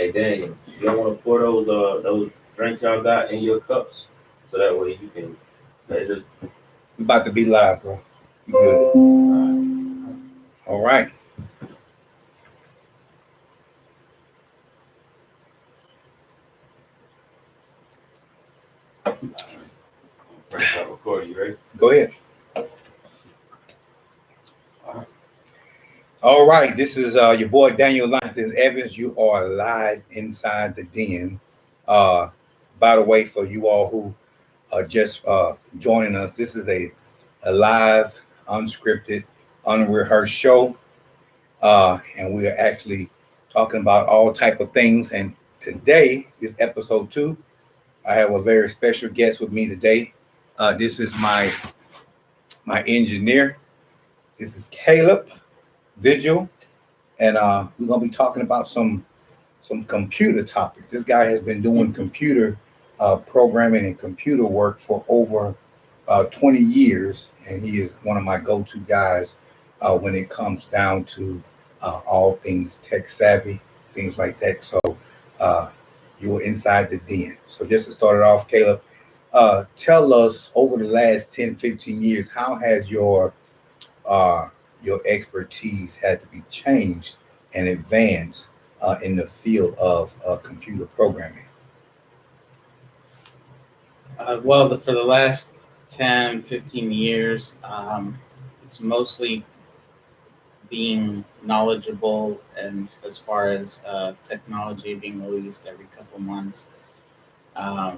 Hey, Daniel, you don't want to pour those drinks y'all got in your cups, so that way you can. They just We about to be live, bro. You good? All right. press start recording. You ready? Go ahead. All right. This is your boy Daniel Lonton Evans. You are live inside the den. By the way, for you all who are just joining us, this is a live, unscripted, unrehearsed show. And we are actually talking about all type of things. And today is episode 2. I have a very special guest with me today. This is my engineer. This is Caleb Vigil, and we're gonna be talking about some computer topics. This guy has been doing computer programming and computer work for over 20 years, and he is one of my go-to guys when it comes down to all things tech savvy, things like that. So you're inside the den. So just to start it off, Caleb, tell us over the last 10, 15 years, how has your expertise had to be changed and advanced in the field of computer programming? Well, for the last 10, 15 years, it's mostly being knowledgeable and as far as technology being released every couple months. A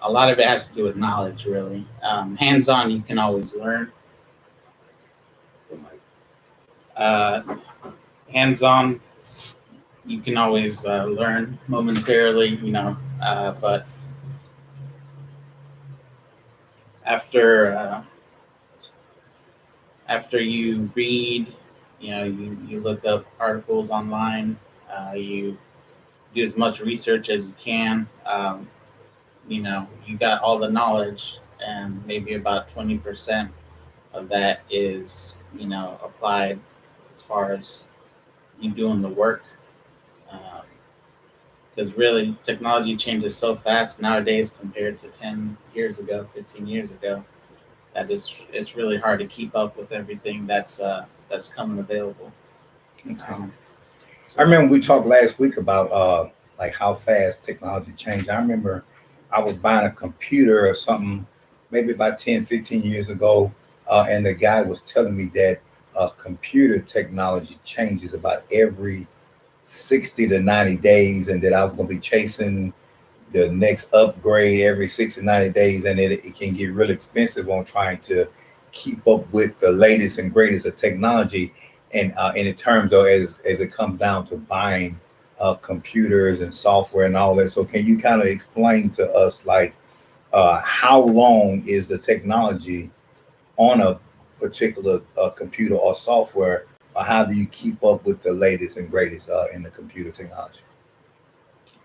lot of it has to do with knowledge, really. Hands-on, you can always learn. Hands-on, you can always learn momentarily, but after you read, you look up articles online, you do as much research as you can. You got all the knowledge, and maybe about 20% of that is, applied as far as you doing the work. Because really, technology changes so fast nowadays compared to 10 years ago, 15 years ago, that it's really hard to keep up with everything that's coming available. Okay. I remember we talked last week about like how fast technology changed. I remember I was buying a computer or something maybe about 10, 15 years ago, and the guy was telling me that computer technology changes about every 60 to 90 days, and that I was going to be chasing the next upgrade every 60 to 90 days, and it can get really expensive on trying to keep up with the latest and greatest of technology. And in terms of as it comes down to buying computers and software and all that. So can you kind of explain to us, like, how long is the technology on a particular computer or software, or how do you keep up with the latest and greatest in the computer technology?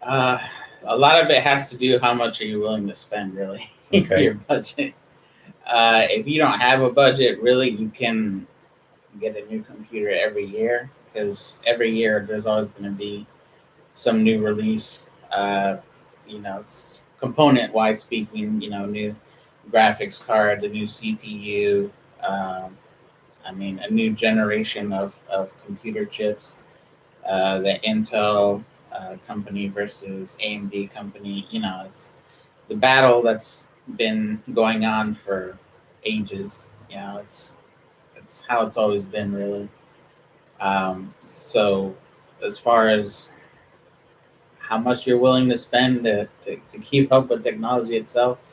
A lot of it has to do how much are you willing to spend, really. Okay. Your budget. If you don't have a budget, really, you can get a new computer every year, because every year there's always going to be some new release. It's component wise speaking, new graphics card, a new CPU, a new generation of computer chips. The Intel company versus AMD company, it's the battle that's been going on for ages. It's how it's always been, really. So as far as how much you're willing to spend to keep up with technology itself.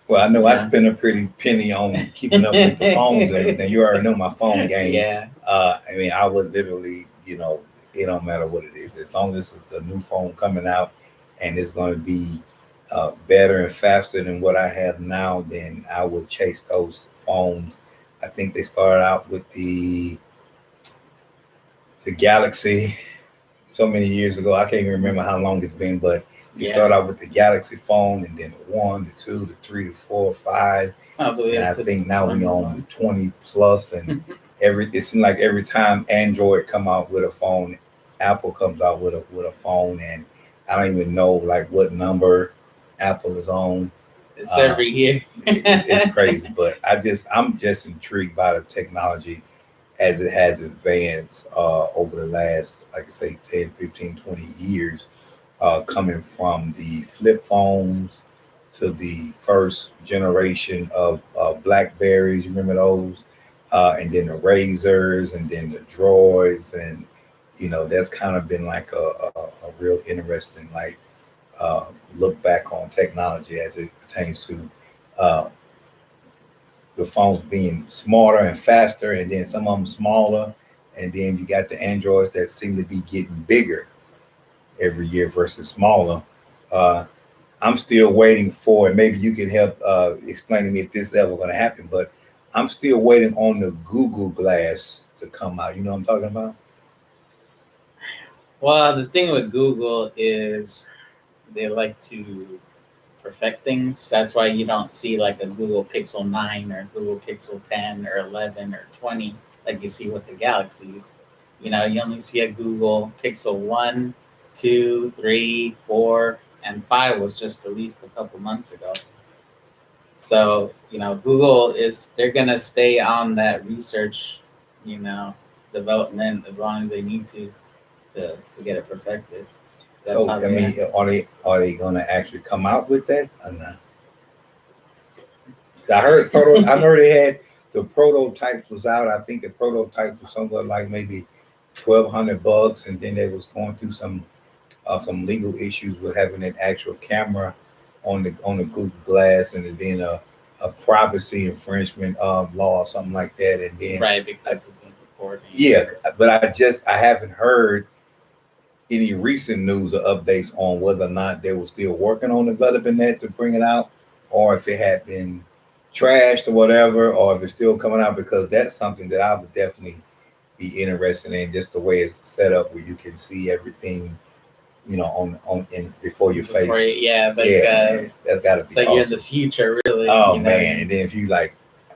Well, I know I spend a pretty penny on keeping up with the phones and everything. You already know my phone game. Yeah. I would literally, it don't matter what it is, as long as it's a new phone coming out and it's going to be better and faster than what I have now, then I would chase those phones. I think they started out with the Galaxy so many years ago. I can't even remember how long it's been, but they started out with the Galaxy phone, and then the 1, the 2, the 3, the 4, 5. And I think now we own the 20 plus, and it seems like every time Android come out with a phone, Apple comes out with a phone, and I don't even know like what number Apple is on. It's every year. It's crazy, but I'm just intrigued by the technology as it has advanced over the last, like I say, 10, 15, 20 years, coming from the flip phones to the first generation of Blackberries. You remember those? And then the Razors, and then the Droids, and that's kind of been like a real interesting like look back on technology as it pertains to uh, the phones being smarter and faster, and then some of them smaller, and then you got the Androids that seem to be getting bigger every year versus smaller. Uh, I'm still waiting for, and maybe you can help explain to me if this is ever going to happen, but I'm still waiting on the Google Glass to come out. You know what I'm talking about? Well, the thing with Google is they like to perfect things. That's why you don't see like a Google Pixel 9 or Google Pixel 10 or 11 or 20 like you see with the Galaxies. You only see a Google Pixel 1, 2, 3, 4, and 5 was just released a couple months ago. So, Google they're going to stay on that research, development as long as they need to get it perfected. That's So how I they mean, act. are they going to actually come out with that or not? I know they had the prototypes was out. I think the prototypes was somewhere like maybe $1,200, and then they was going through some legal issues with having an actual camera on the Google Glass, and it being a privacy infringement law or something like that. And then Right, because of the recording. yeah, but I haven't heard any recent news or updates on whether or not they were still working on developing that to bring it out, or if it had been trashed or whatever, or if it's still coming out, because that's something that I would definitely be interested in, just the way it's set up where you can see everything, on in before your Before face. yeah, like Man, that's got to be so you're in awesome. the future, really. Oh man, and then if you like,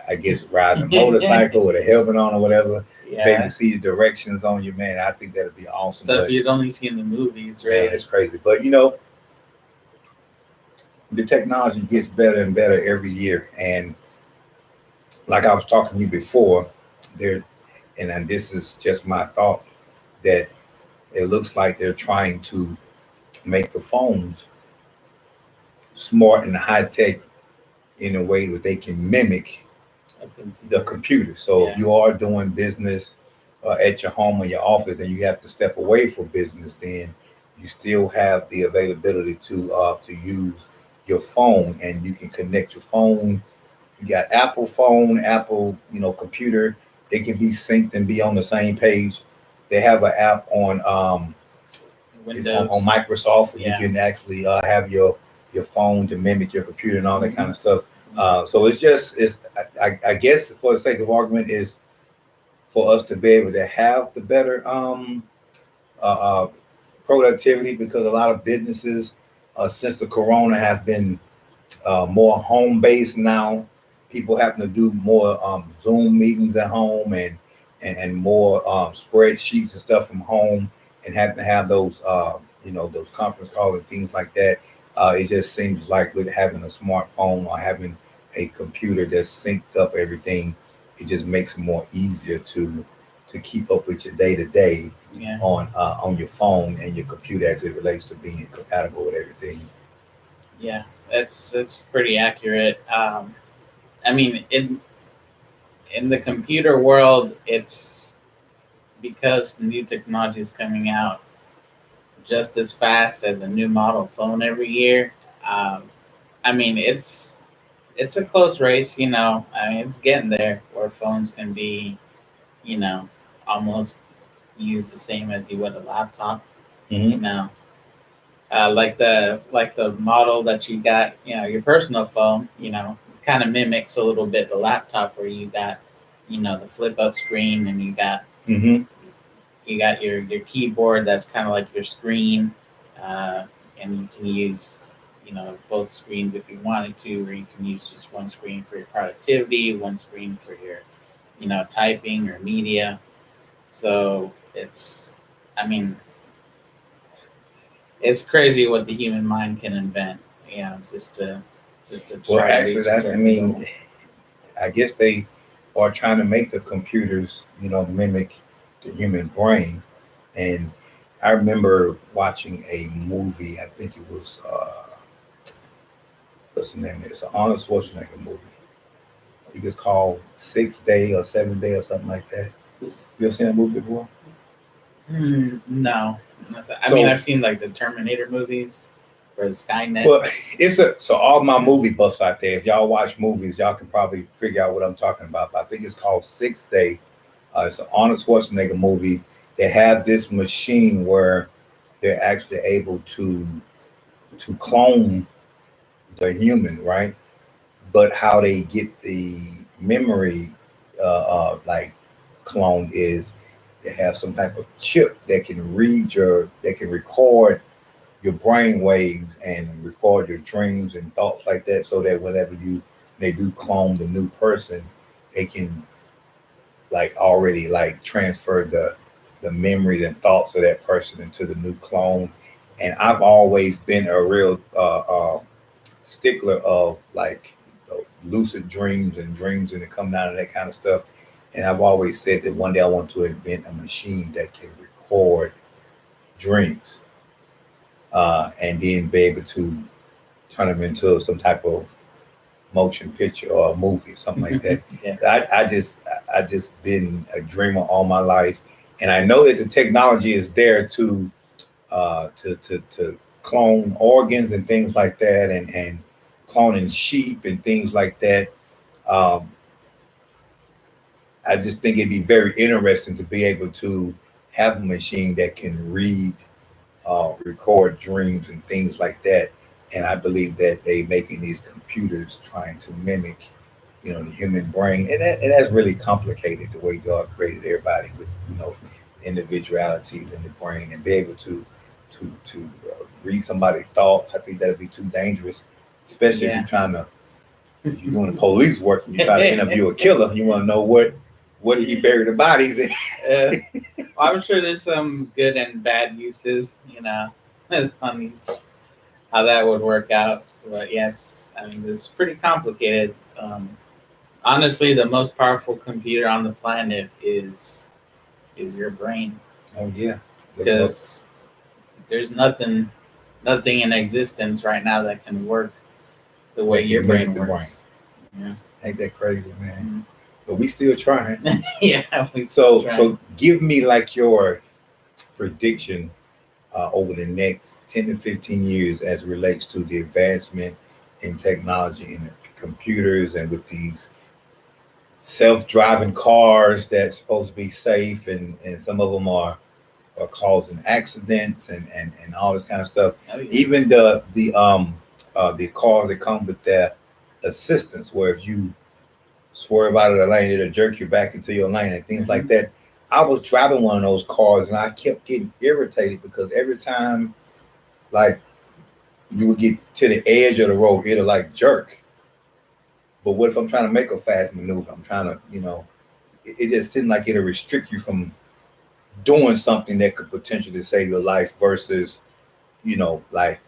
I guess riding a motorcycle with a helmet on or whatever, be able Yeah, to see the directions on you, man. I think that'd be awesome. stuff But you'd only see in the movies, man, really. it's crazy. But the technology gets better and better every year. And like I was talking to you before, there, and then this is just my thought, that it looks like they're trying to make the phones smart and high tech in a way that they can mimic the computer. So if Yeah. you are doing business at your home or your office, and you have to step away from business, then you still have the availability to use your phone, and you can connect your phone. You got Apple phone, Apple, computer. They can be synced and be on the same page. They have an app it's Windows. on Microsoft, where you Yeah. can actually have your phone to mimic your computer and all that kind of stuff. Mhm. So I guess for the sake of argument is for us to be able to have the better uh, uh, productivity, because a lot of businesses since the corona have been more home based now. People having to do more Zoom meetings at home, and more spreadsheets and stuff from home, and having to have those those conference calls and things like that. It just seems like with having a smartphone or having a computer that's synced up everything, it just makes it more easier to keep up with your day to day Yeah. on your phone and your computer as it relates to being compatible with everything. Yeah, that's pretty accurate. I mean, in the computer world, it's because the new technology is coming out just as fast as a new model phone every year. Um, I mean, it's a close race. I mean, it's getting there where phones can be, you know, almost used the same as you would a laptop. You Mm-hmm. know, like the model that you got, your personal phone, kind of mimics a little bit the laptop where you got, the flip up screen, and Mm-hmm. you got your keyboard that's kind of like your screen, uh, and you can use both screens if you wanted to, or you can use just one screen for your productivity, one screen for your typing or media. So I mean, it's crazy what the human mind can invent. Just to Well, try to actually, reach a that I certain mean, goal. I guess they are trying to make the computers, mimic the human brain. And I remember watching a movie. I think it was what's the name? It's an Arnold Schwarzenegger movie. I think it's called Sixth Day or Seventh Day or something like that. You ever seen that movie before? No, not that. I So- mean, I've seen like the Terminator movies or the Skynet. Well, so all my movie buffs out there, if y'all watch movies, y'all can probably figure out what I'm talking about. But I think it's called Sixth Day. It's an Arnold Schwarzenegger movie. They have this machine where they're actually able to clone the human, right? But how they get the memory like cloned is they have some type of chip that can that can record your brain waves and record your dreams and thoughts like that, so that whenever they do clone the new person, they can like already like transfer the memories and thoughts of that person into the new clone. And I've always been a real stickler of like lucid dreams and dreams and it come down to that kind of stuff. And I've always said that one day I want to invent a machine that can record dreams and then be able to turn them into some type of motion picture or a movie or something like that. Yeah. I just been a dreamer all my life, and I know that the technology is there to clone organs and things like that, and cloning sheep and things like that. Um, I just think it'd be very interesting to be able to have a machine that can record dreams and things like that. And I believe that they making these computers trying to mimic, the human brain, and that's really complicated the way God created everybody with, individualities in the brain, and be able to read somebody's thoughts. I think that'd be too dangerous, especially if you're doing the police work and you try to interview a killer. You want to know where did he bury the bodies in? Well, I'm sure there's some good and bad uses, on each, how that would work out. But yes, I mean, it's pretty complicated. Honestly, the most powerful computer on the planet is your brain, Oh yeah, because there's nothing in existence right now that can work the way That your can brain mimic the works. ain't that crazy, man? Mhm. But we still trying. Yeah. So give me like your prediction over the next 10 to 15 years as it relates to the advancement in technology in the computers and with these self-driving cars that's supposed to be safe, and some of them are causing accidents and all this kind of stuff. Oh, yeah. Even the cars that come with their assistance, where if you swerve out of the lane, it'll jerk you back into your lane and things like that. I was driving one of those cars and I kept getting irritated because every time like you would get to the edge of the road, it'll like jerk. But what if I'm trying to make a fast maneuver? I'm trying to, it just seemed like it'll restrict you from doing something that could potentially save your life versus, like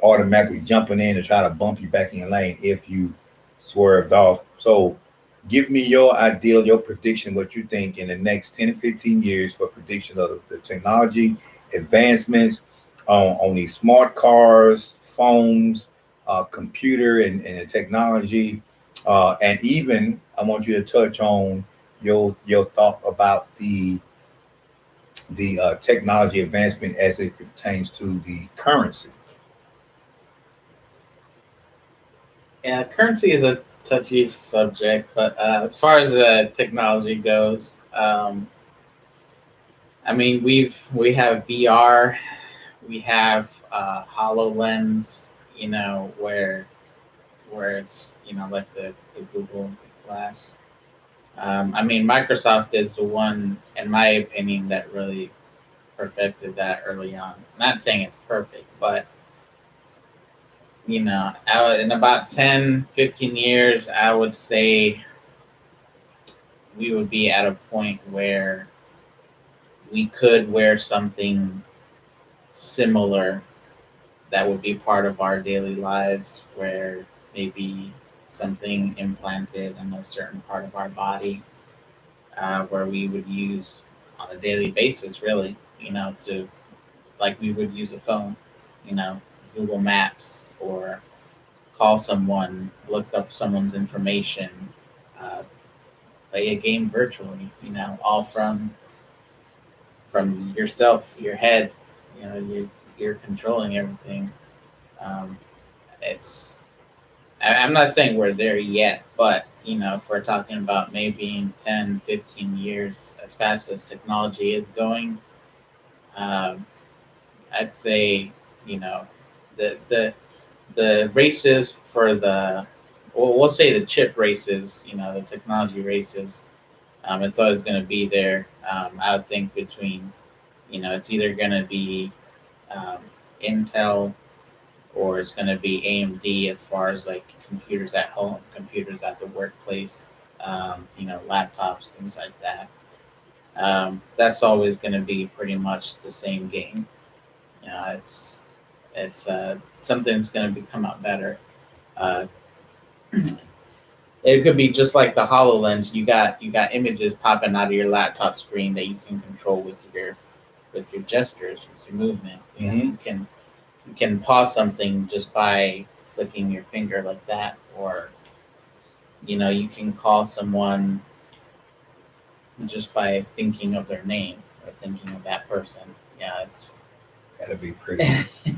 automatically jumping in and try to bump you back in your lane if you swerved off. So give me your ideal, your prediction, what you think in the next 10 to 15 years for prediction of the technology advancements on these smart cars, phones, computer and technology. And even I want you to touch on your thought about the technology advancement as it pertains to the currency. Yeah, currency is a touchy subject, but as far as technology goes, I mean, we have VR, we have HoloLens, where it's like the Google Glass. I mean, Microsoft is the one, in my opinion, that really perfected that early on. I'm not saying it's perfect, but in about 10, 15 years, I would say we would be at a point where we could wear something similar that would be part of our daily lives, where maybe something implanted in a certain part of our body, where we would use on a daily basis, really, to like we would use a phone, you know, Google Maps, or call someone, look up someone's information, uh, play a game virtually, all from yourself, your head. You're controlling everything. Um, it's I'm not saying we're there yet, but if we're talking about maybe in 10, 15 years, as fast as technology is going, um, I'd say, the the races for the, well, we'll say the chip races, the technology races, it's always going to be there. I would think between, it's either going to be um, Intel, or it's going to be AMD, as far as like computers at home, computers at the workplace, laptops, things like that. That's always going to be pretty much the same game. It's something's going to come out better. Uh, it could be just like the Hololens. You got images popping out of your laptop screen that you can control with your gestures, with your movement. You can pause something just by flicking your finger like that, or you can call someone just by thinking of their name or thinking of that person. Yeah, it's That'd be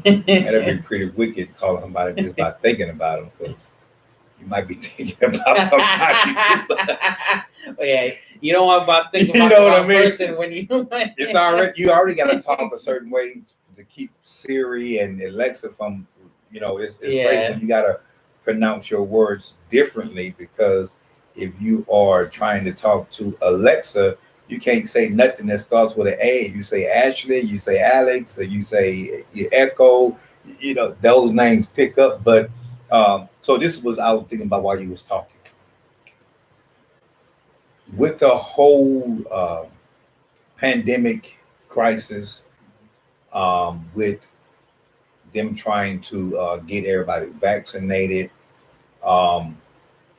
that'd be pretty wicked calling somebody just by thinking about them, because you might be thinking about somebody too. Well, yeah, you don't want about thinking You about know the what I wrong mean? person when you. It's already, you already got to talk a certain way to keep Siri and Alexa from, it's crazy Yeah. when you got to pronounce your words differently, because if you are trying to talk to Alexa, you can't say nothing that starts with an A. You say Ashley, you say Alex, or you say you Echo, those names pick up. But so this was, I was thinking about while you was talking. With the whole pandemic crisis, with them trying to get everybody vaccinated, um,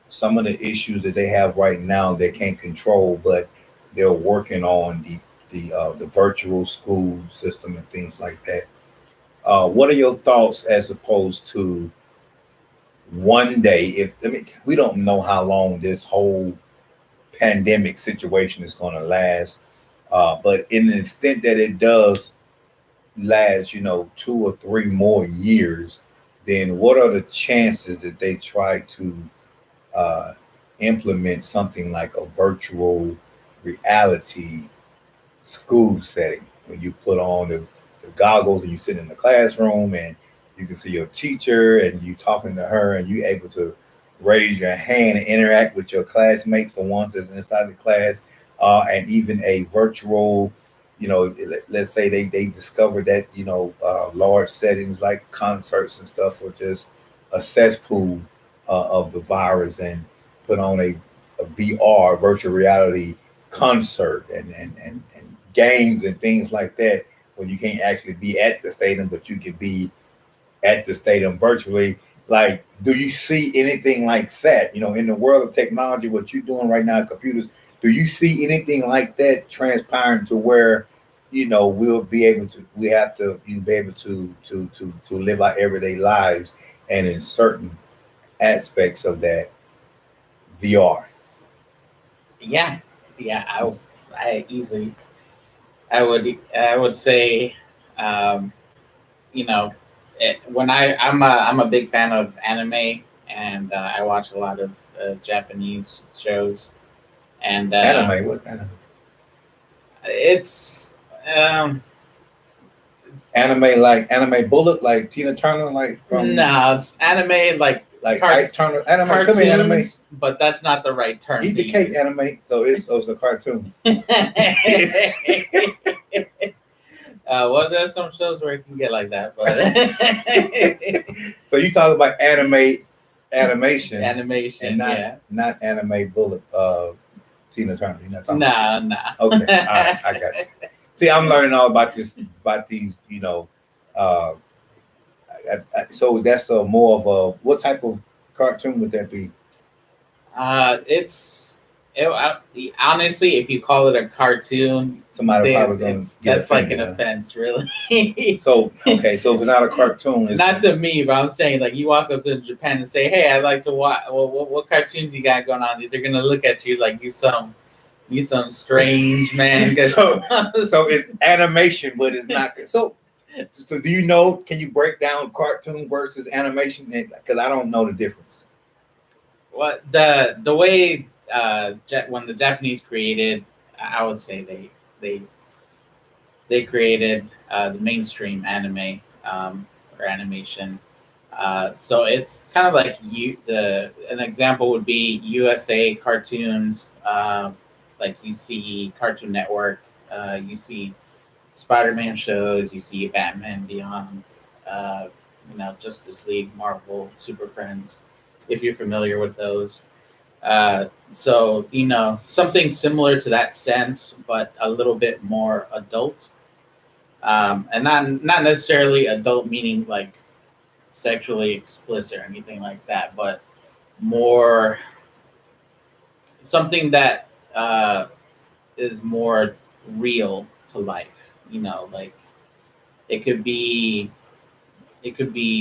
some of the issues that they have right now they can't control, but they're working on the virtual school system and things like that. What are your thoughts as opposed to one day? If I mean, we don't know how long this whole pandemic situation is going to last, but in the extent that it does last, 2 or 3 more years, then what are the chances that they try to uh, implement something like a virtual reality school setting, when you put on the goggles and you sit in the classroom and you can see your teacher and you talking to her and you able to raise your hand and interact with your classmates, the ones that's inside the class, and even a virtual, let's say they discovered that, large settings like concerts and stuff were just a cesspool of the virus, and put on a VR, virtual reality concert, and games and things like that, when you can't actually be at the stadium, but you can be at the stadium virtually. Like, do you see anything like that? In the world of technology, what you're doing right now, computers, do you see anything like that transpiring to where, we have to be able to live our everyday lives, and in certain aspects of that VR? Yeah, yeah. I easily, I would say, um, when I'm a big fan of anime, and I watch a lot of Japanese shows, and Anime, what kind of it's anime? Like Anime Bullet, like Tina Turner, like from no, it's anime like cart- Ice Turner, anime. cartoons, Come here, anime. but that's not the right term. Eat to the cake, use. anime. So it's a cartoon. Well, there's some shows where it can get like that, but So you talk about animation, animation, and yeah. not Anime Bullet. Tina Turner. You're not talking. Nah. Okay, all right, I got you. See, I'm learning all about this, about these, uh, So that's a more of a what type of cartoon would that be? Honestly, if you call it a cartoon, Somebody probably gonna get that's like an offended. Huh? offense, really. So okay, so if it's not a cartoon, it's Not to me, but I'm saying like you walk up to Japan and say, "Hey, I'd like to watch. Well, what cartoons you got going on?" They're gonna look at you like you some strange man. so it's animation, but it's not. So do you know? Can you break down cartoon versus animation? Because I don't know the difference. What the way when the Japanese created, I would say they created the mainstream anime or animation. So it's kind of like an example would be USA cartoons, like you see Cartoon Network, you see Spider-Man shows, you see Batman Beyond, Justice League, Marvel, Super Friends, if you're familiar with those. So something similar to that sense, but a little bit more adult, and not necessarily adult meaning like sexually explicit or anything like that, but more something that is more real to life. Like it could be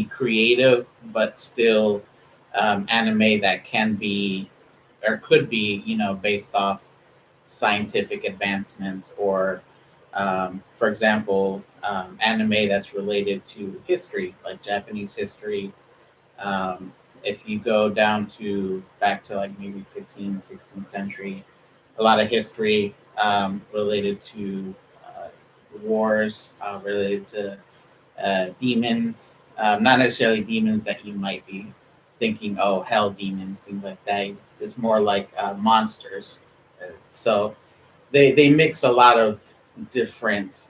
creative, but still anime that can be or could be based off scientific advancements or for example anime that's related to history like Japanese history. If you go down to back to like maybe 15th 16th century, a lot of history related to wars, related to demons, not necessarily demons that you might be thinking, oh, hell demons, things like that. It's more like monsters. So they mix a lot of different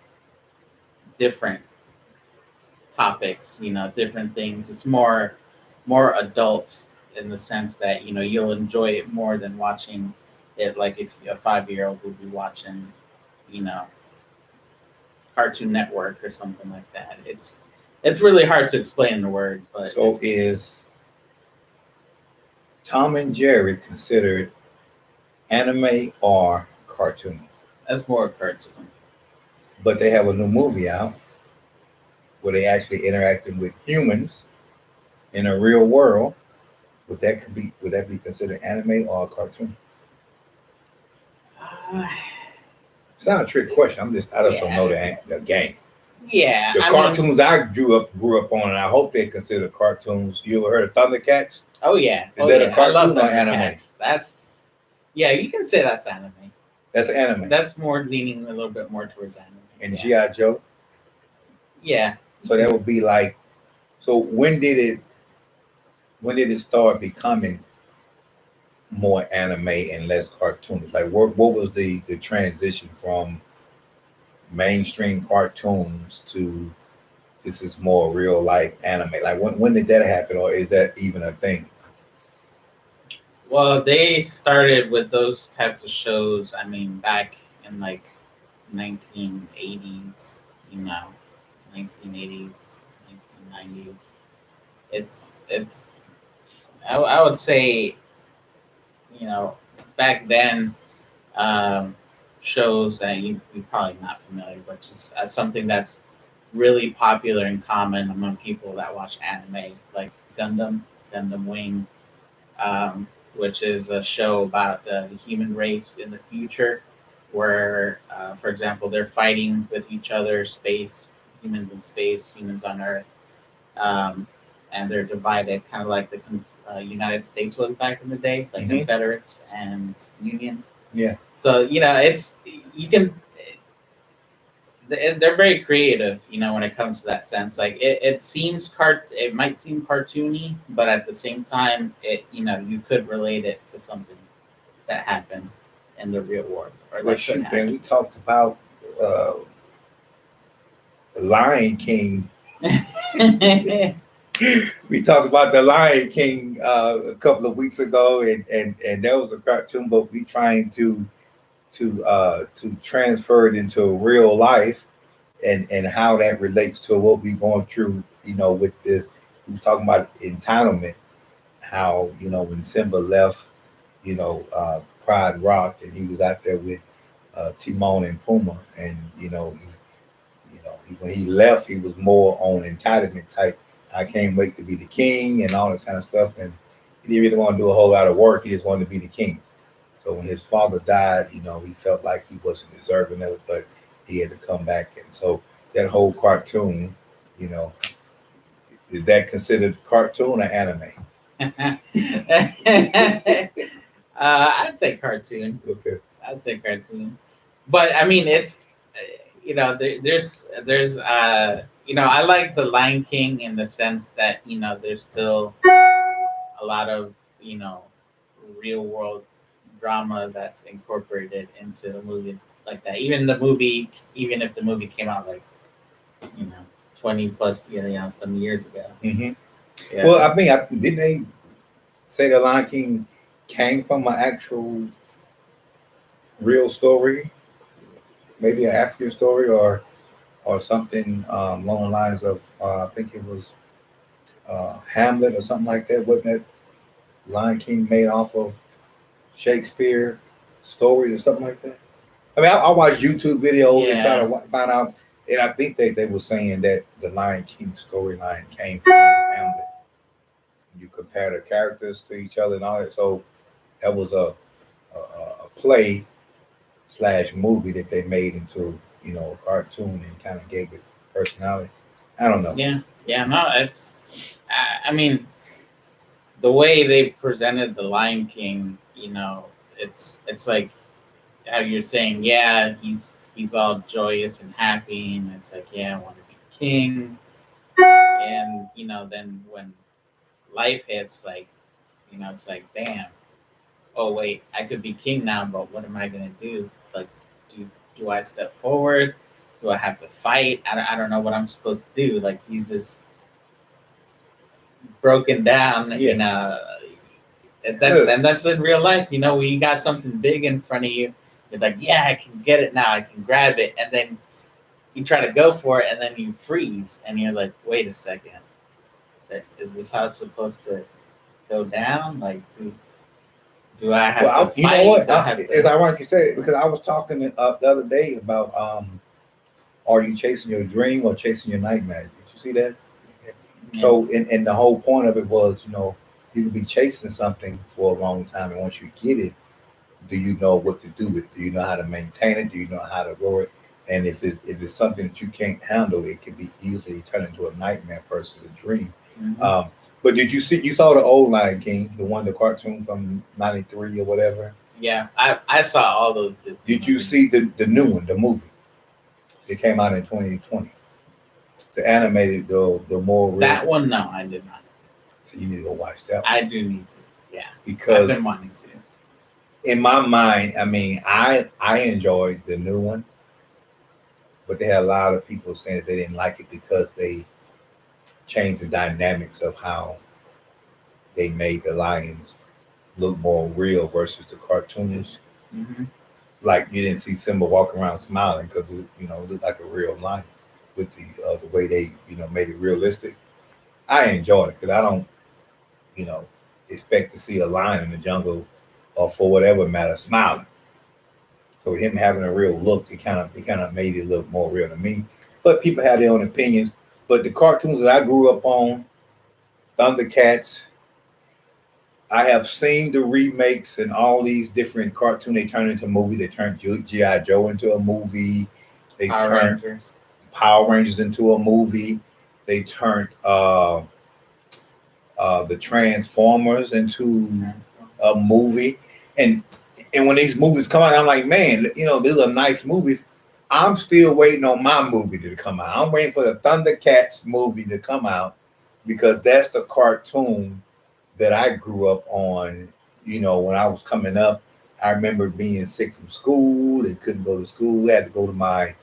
topics, different things. It's more adult in the sense that you'll enjoy it more than watching it like if a 5-year-old would be watching, you know, Cartoon Network or something like that. It's really hard to explain in the words, but so is Tom and Jerry considered anime or cartoon? that's more cartoon. But they have a new movie out where they actually interacting with humans in a real world. Would that be considered anime or a cartoon? It's not a trick question. I just don't know the game. Yeah, The cartoons I grew up on, and I hope they consider cartoons. You ever heard of Thundercats? Oh yeah, Is that a cartoon or anime? That's you can say that's anime. That's anime. That's more leaning a little bit more towards anime. And G.I. Joe. Yeah. So that would be like. So when did it start becoming more anime and less cartoon? Like what was the transition from mainstream cartoons to this is more real life anime? Like when did that happen, or is that even a thing? Well, they started with those types of shows. I mean, back in like 1980s, 1980s, 1990s. It's. I would say, back then, shows that you're probably not familiar, but just something that's really popular and common among people that watch anime, like Gundam Wing, which is a show about the human race in the future, where, for example, they're fighting with each other, humans in space, humans on Earth, and they're divided, kind of like the United States was back in the day, like Confederates and Unions. Yeah. So they're very creative, when it comes to that sense. Like it might seem cartoony, but at the same time, you could relate it to something that happened in the real world. Well, shoot, man, we talked about Lion King. We talked about the Lion King a couple of weeks ago, and that was a cartoon, but we trying to transfer it into real life. and how that relates to what we're going through, with this. We were talking about entitlement, how, when Simba left, Pride Rock, and he was out there with Timon and Puma, and when he left, he was more on entitlement type. I can't wait to be the king and all this kind of stuff, and he didn't really want to do a whole lot of work. He just wanted to be the king. So when his father died, he felt like he wasn't deserving of it, but he had to come back. And so that whole cartoon, is that considered cartoon or anime? I'd say cartoon. Okay. I'd say cartoon. But I mean, it's there's I like the Lion King in the sense that there's still a lot of real world drama that's incorporated into a movie like that. Even if the movie came out like 20 plus some years ago. Mm-hmm. Yeah. Well, I mean, didn't they say the Lion King came from an actual real story, maybe an African story, or something along the lines of I think it was Hamlet or something like that. Wasn't that Lion King made off of Shakespeare stories or something like that? I mean, I watched YouTube videos and try to find out, and I think they were saying that the Lion King storyline came from Hamlet. You compare the characters to each other and all that, so that was a play / movie that they made into a cartoon and kind of gave it personality. I don't know. No, it's I mean, the way they presented the Lion King, it's like how you're saying, he's all joyous and happy, and it's like, I want to be king, and then when life hits, like, it's like, damn, oh wait, I could be king now, but what am I gonna do? Like, do I step forward? Do I have to fight? I don't know what I'm supposed to do. Like, he's just broken down, and that's in real life. When you got something big in front of you, you're like, I can get it now. I can grab it, and then you try to go for it, and then you freeze, and you're like, wait a second, is this how it's supposed to go down? Like, do I have to fight? You know what? It's ironic you say it, because I was talking the other day about are you chasing your dream or chasing your nightmare? Did you see that? Yeah. So, and the whole point of it was, you could be chasing something for a long time, and once you get it, do you know what to do with it? Do you know how to maintain it? Do you know how to grow it? And if it's something that you can't handle, it can be easily turned into a nightmare versus a dream. Mm-hmm. But you saw the old Lion King, the cartoon from '93 or whatever? Yeah, I saw all those Disney Did you see the new one, the movie? It came out in 2020. The animated, the more real. That one, no, I did not. So you need to go watch that one. I do need to, yeah. Because I've been wanting to. In my mind, I mean, I enjoyed the new one, but they had a lot of people saying that they didn't like it because they changed the dynamics of how they made the lions look more real versus the cartoonish. Mm-hmm. Like, you didn't see Simba walk around smiling because it looked like a real lion with the way they made it realistic. I enjoyed it because I don't expect to see a lion in the jungle or for whatever matter smiling. So him having a real look, it kind of made it look more real to me. But people have their own opinions. But the cartoons that I grew up on, Thundercats, I have seen the remakes and all these different cartoons. They turned into movies. They turned G.I. Joe into a movie. They turned Power Rangers into a movie. They turned the Transformers into a movie. And when these movies come out, I'm like, man, these are nice movies. I'm still waiting on my movie to come out. I'm waiting for the Thundercats movie to come out because that's the cartoon that I grew up on. When I was coming up, I remember being sick from school and couldn't go to school. I had to go to my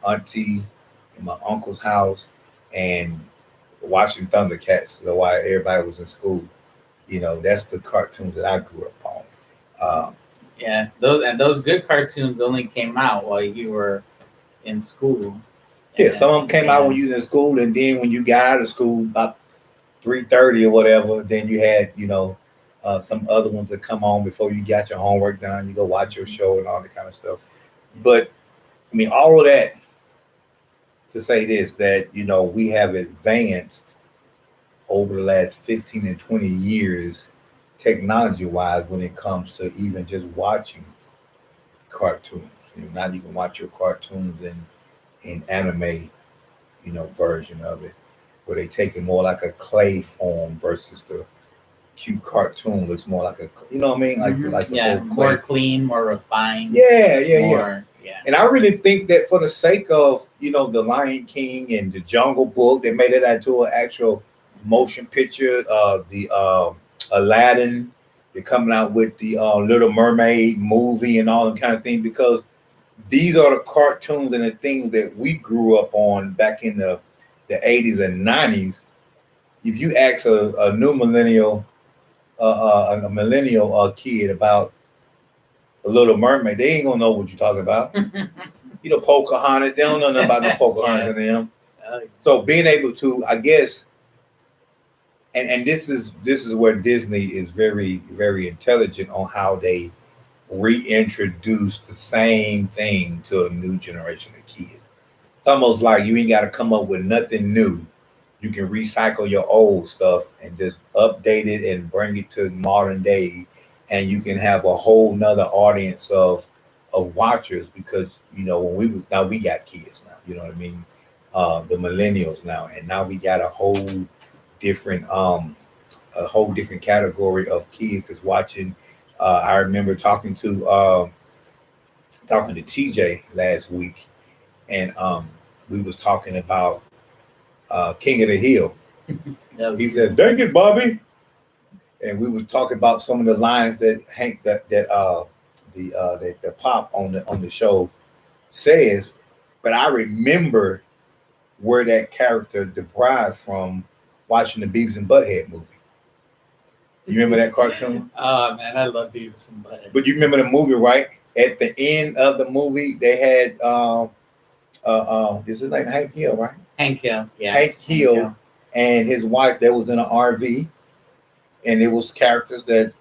auntie and my uncle's house and watching Thundercats while everybody was in school. That's the cartoons that I grew up on. Yeah, those good cartoons only came out while you were in school. Yeah, some of them came out when you was in school, and then when you got out of school about 3:30 or whatever, then you had, some other ones that come on before you got your homework done. You go watch your show and all that kind of stuff. But I mean, all of that to say this, that we have advanced over the last 15 and 20 years technology-wise when it comes to even just watching cartoons. Now you can watch your cartoons in anime, version of it, where they take it more like a clay form versus the cute cartoon looks more like a, you know what I mean? Like the whole clay. More clean, more refined. Yeah. And I really think that for the sake of, the Lion King and the Jungle Book, they made it into an actual motion picture. The Aladdin, they're coming out with the Little Mermaid movie and all that kind of thing, because these are the cartoons and the things that we grew up on back in the 80s and 90s. If you ask a new millennial, kid about a Little Mermaid, they ain't gonna know what you're talking about. Pocahontas, they don't know nothing about no Pocahontas and them. So being able to, I guess, and this is where Disney is very, very intelligent on how they reintroduce the same thing to a new generation of kids. It's almost like you ain't got to come up with nothing new. You can recycle your old stuff and just update it and bring it to modern day, and you can have a whole nother audience of watchers, because when we got kids now, you know what I mean, the millennials now, and now we got a whole different category of kids that's watching. I remember talking to TJ last week, and we was talking about King of the Hill. He said, "Dang it, Bobby," and we were talking about some of the lines that Hank that the Pop on the show says, but I remember where that character derived from watching the Beavis and Butthead movie. You remember that cartoon? Oh man, I love Beavis and Butthead. But you remember the movie, right? At the end of the movie, they had is his name Hank Hill, right? Hank Hill, yeah. Hank Hill and his wife, that was in an RV, and it was characters that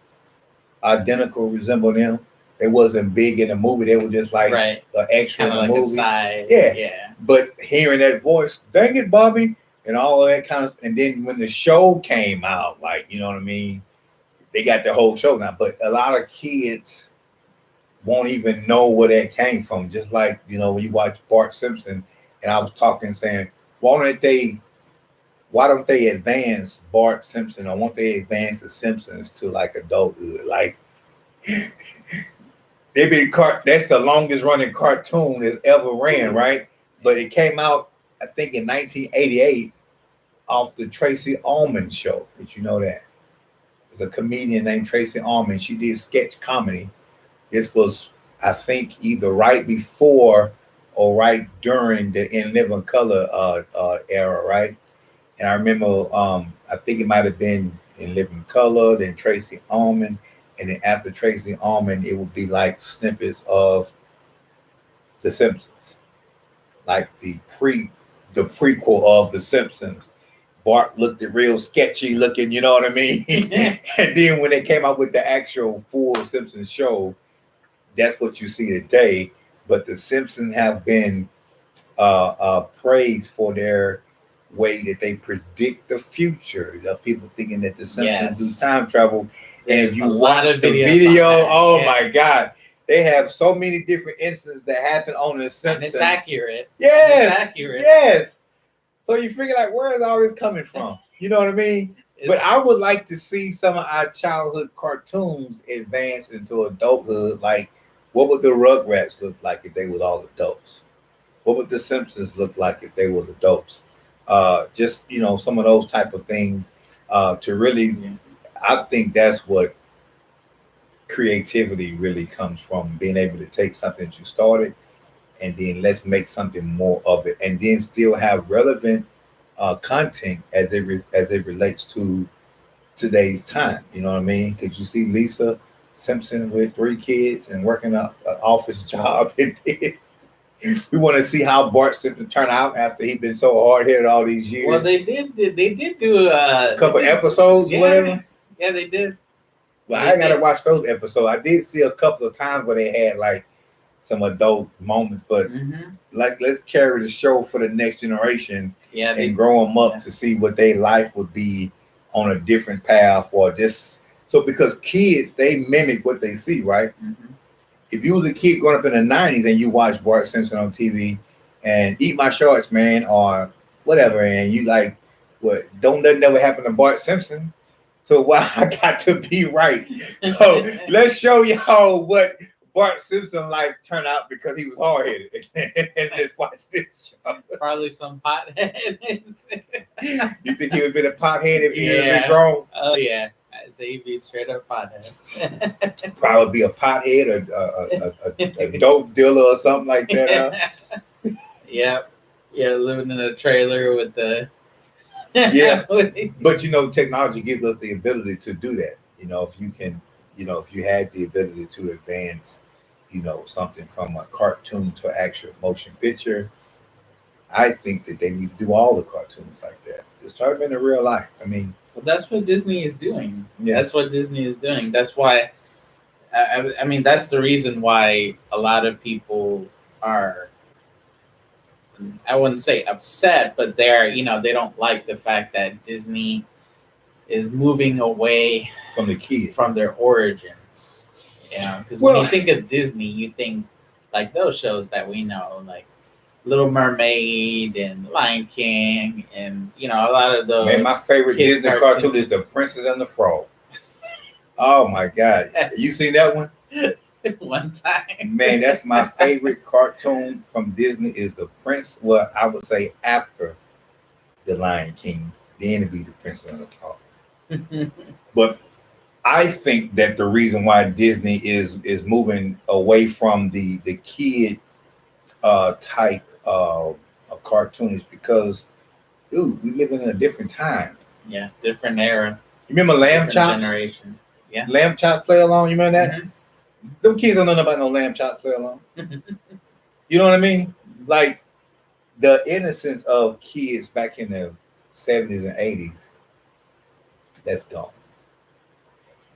identical resembled him. They wasn't big in the movie. They were just like an extra in the movie. Yeah. But hearing that voice, "Dang it, Bobby," and all of that kind of, and then when the show came out, like, you know what I mean, they got the whole show now. But a lot of kids won't even know where that came from. Just like, when you watch Bart Simpson, and I was saying, why don't they advance Bart Simpson, or won't they advance the Simpsons to like adulthood? Like, that's the longest running cartoon that's ever ran, right? But it came out, I think, in 1988 off the Tracy Ullman show. Did you know that? There's a comedian named Tracy Ullman. She did sketch comedy. This was, I think, either right before or right during the In Living Color era, right? And I remember, I think it might have been In Living Color, then Tracy Ullman, and then after Tracy Ullman, it would be like snippets of The Simpsons, like the prequel of The Simpsons. Bart looked real sketchy looking, you know what I mean? And then when they came out with the actual full Simpsons show, that's what you see today. But The Simpsons have been praised for their way that they predict the future. People thinking that The Simpsons do time travel. And if you watch the video, my God, they have so many different instances that happen on The Simpsons. And it's accurate. Yes. So you figure, like, where is all this coming from? You know what I mean? But I would like to see some of our childhood cartoons advance into adulthood. Like, what would the Rugrats look like if they were all adults? What would the Simpsons look like if they were adults? Just, some of those type of things to really, I think that's what creativity really comes from, being able to take something that you started and then let's make something more of it, and then still have relevant content as it relates to today's time. You know what I mean? Because you see Lisa Simpson with 3 kids and working an office job, and We want to see how Bart Simpson turn out after he's been so hard headed all these years. Well, they did do a couple episodes, yeah, whatever. Yeah, they did. Well, They I gotta did. watch those episodes. I did see a couple of times where they had like some adult moments, but like let's carry the show for the next generation Yeah, and grow them up yeah. to see what their life would be on a different path or this. So because kids, they mimic what they see, right? If you was a kid growing up in the 90s and you watch Bart Simpson on TV and Eat My Shorts, man, or whatever, and you like, what, don't let never happen to Bart Simpson. So why I got to be right. So let's show y'all what Bart Simpson life turned out because he was hard-headed. And let's watch this show. Probably some potheads. You think he would have been a pothead if he had Yeah. been grown? Oh yeah, I say he'd be straight up pothead. Probably be a pothead or a dope dealer or something like that. Huh? Yep. Yeah, living in a trailer with the. Yeah. But you know, technology gives us the ability to do that. You know, if you can, you know, if you had the ability to advance, you know, something from a cartoon to actual motion picture, I think that they need to do all the cartoons like that. Just try them into real life. I mean, well, that's what Disney is doing. Yeah. That's what Disney is doing. That's why. I mean, that's the reason why a lot of people are. I wouldn't say upset, but they're, you know, they don't like the fact that Disney is moving away from the kids, from their origins. You know, because Well- when you think of Disney, you think like those shows that we know, like Little Mermaid and Lion King, and you know, a lot of those. man, my favorite kid Disney cartoon is The Princess and the Frog. Oh my God. You seen that one? One time. Man, that's my favorite cartoon from Disney is The Prince. Well, I would say after The Lion King, then it'd be The Princess and the Frog. But I think that the reason why Disney is moving away from the kid type of cartoon is because, dude, we live in a different time. Yeah, different era. You remember Lamb Different Chops? generation. Yeah. Lamb Chops Play Along, you remember that? Mhm. Them kids don't know about no Lamb Chops Play Along. You know what I mean? Like the innocence of kids back in the 70s and 80s, that's gone.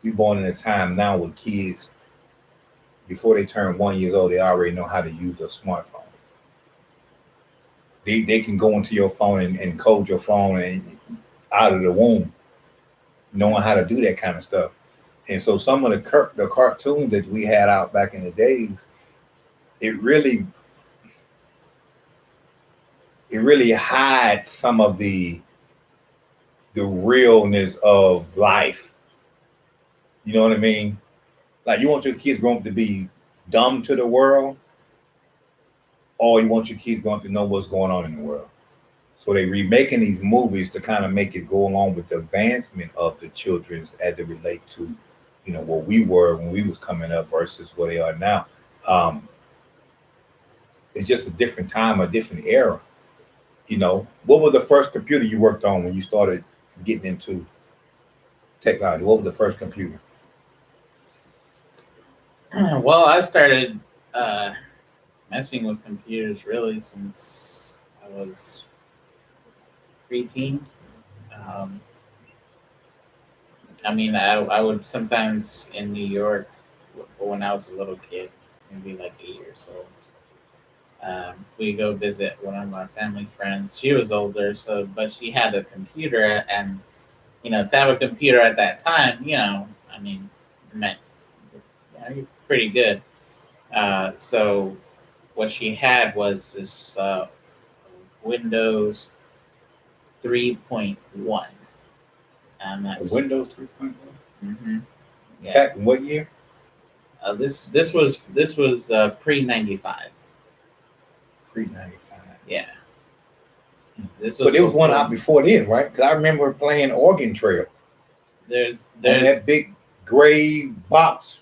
We born in a time now where kids, before they turn 1 year old, they already know how to use a smartphone. They can go into your phone and code your phone and out of the womb, knowing how to do that kind of stuff. And so some of the cartoons that we had out back in the days, it really hides some of the realness of life. You know what I mean? Like you want your kids growing up to be dumb to the world, or you want your kids growing up to know what's going on in the world. So they remaking these movies to kind of make it go along with the advancement of the children as it relate to, you know, what we were when we was coming up versus where they are now. It's just a different time, a different era. You know, what was the first computer you worked on when you started getting into technology? What was the first computer? Well, I started messing with computers really since I was preteen. I mean, I would sometimes in New York when I was a little kid, maybe like 8 years old. We go visit one of my family friends. She was older, but she had a computer, and you know, to have a computer at that time, you know, I mean, it meant you're pretty good. So what she had was this Windows 3.1. Windows 3.1. Mm-hmm. Yeah. Back in what year? This was pre-95. Pre-95. Yeah. This was. But there was one out before then, right? Because I remember playing Oregon Trail. There's On that big gray box,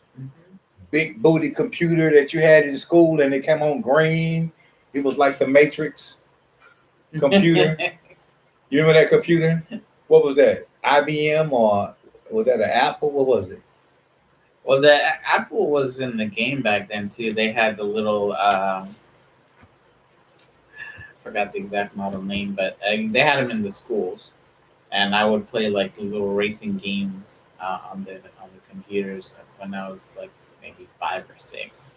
big booty computer that you had in school, and it came on green. It was like the Matrix computer. You remember that computer? What was that? IBM or was that an Apple? What was it? Well, the Apple was in the game back then too. They had the little forgot the exact model name, but they had them in the schools, and I would play like the little racing games on the computers when I was like maybe 5 or 6.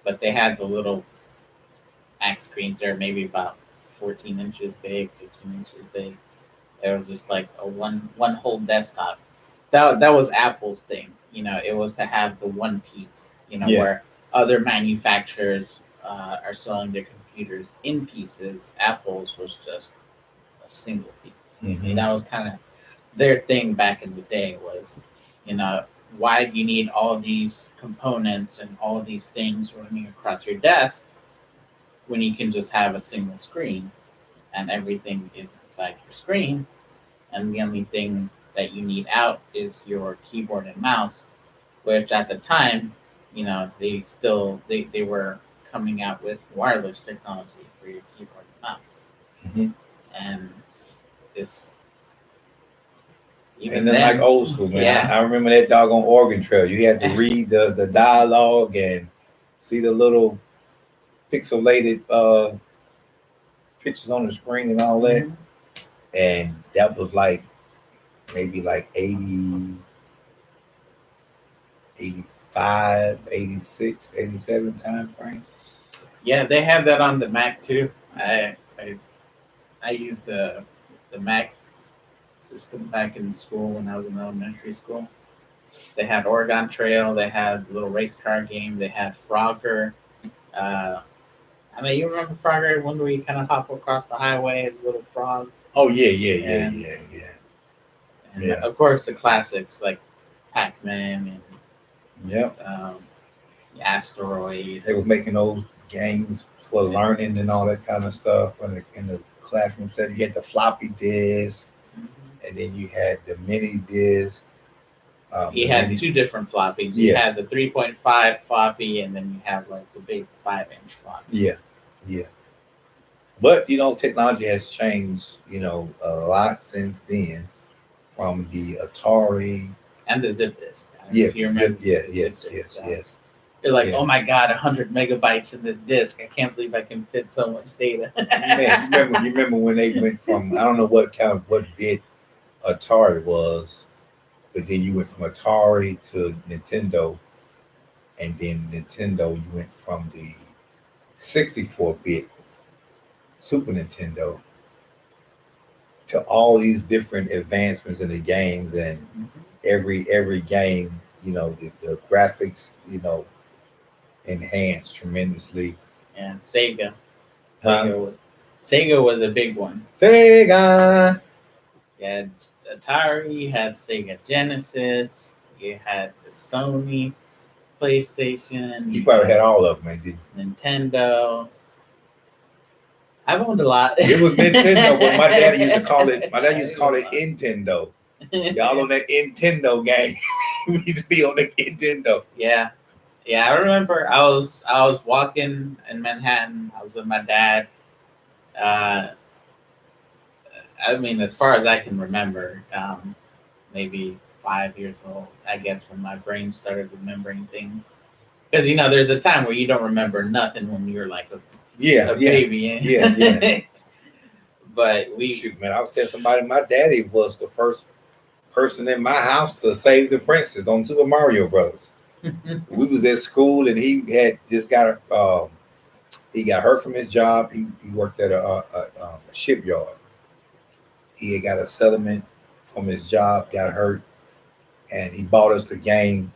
But they had the little Mac screens there, maybe about 14 inches big, 15 inches big. It was just like a one whole desktop. That was Apple's thing. It was to have the one piece. Yeah. Where other manufacturers are selling their computers in pieces. Apple's was just a single piece. Mhm. That was kind of their thing back in the day. Was why do you need all these components and all of these things running across your desk when you can just have a single screen and everything is inside your screen, and the only thing that you need out is your keyboard and mouse, which at the time, they were coming out with wireless technology for your keyboard and mouse. Mhm. And this And then like old school, man. Yeah. I remember that doggone Oregon Trail. You had to read the dialogue and see the little pixelated pictures on the screen and all that. Mhm. And that was like maybe like 80, 85, 86, 87 time frame. Yeah, they had that on the Mac too. I used the Mac system back in school when I was in elementary school. They had Oregon Trail. They had the little race car game. They had Frogger. You remember Frogger, one where you kind of hop across the highway as a little frog? Oh yeah. And Yeah. of course, the classics like Pac-Man Yep. and Asteroid. They was making those games for learning and all that kind of stuff in the classroom setting. You had the floppy disk, and then you had the mini disk. You had two different floppies. You had the 3.5 floppy, and then you have like the big 5-inch floppy. Yeah. But technology has changed, a lot since then, from the Atari And the zip disk. Yes. You're like, Yeah. oh my god, 100 megabytes in this disk. I can't believe I can fit so much data. Man, you remember when they went from, I don't know what bit Atari was, but then you went from Atari to Nintendo, and then Nintendo, you went from the 64-bit Super Nintendo to all these different advancements in the games, and every game, the graphics, enhanced tremendously. And Sega. Huh? Sega was a big one. Sega. You had Atari, you had Sega Genesis, you had the Sony PlayStation. You probably had all of them, man, didn't you? Nintendo. I've owned a lot. It was Nintendo, but my dad used to call it Nintendo. Y'all on that Nintendo game. We used to be on the Nintendo. Yeah. I remember I was walking in Manhattan. I was with my dad. As far as I can remember, maybe 5 years old, I guess, when my brain started remembering things. Because there's a time where you don't remember nothing when you're like a baby. Yeah. But shoot, man, I was telling somebody my daddy was the first person in my house to save the princess on Super Mario Brothers. We was at school, and he had just got he got hurt from his job. He worked at a shipyard. He had got a settlement from his job, got hurt, and he bought us the game,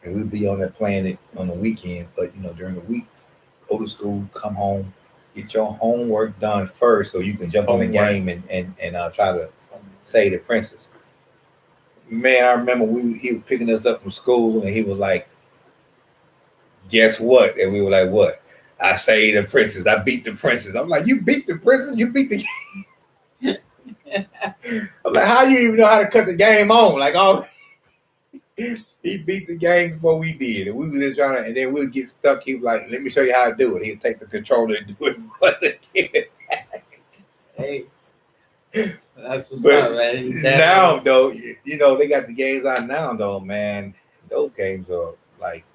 and we'd be on there playing it on the weekends. But during the week, go to school, come home, get your homework done first, so you can jump on the game and try to save the princess. Man, I remember he was picking us up from school, and he was like, "Guess what?" And we were like, "What?" "I saved the princess. I beat the princess." I'm like, "You beat the princess? You beat the game?" I'm like, "How you even know how to cut the game on?" Like, he beat the game before we did, and we were just trying to, and then we'd get stuck. He was like, "Let me show you how to do it." He'd take the controller and do it for the kid. Hey. That's what's up, man. Now, though, they got the games out now, though, man. Those games are like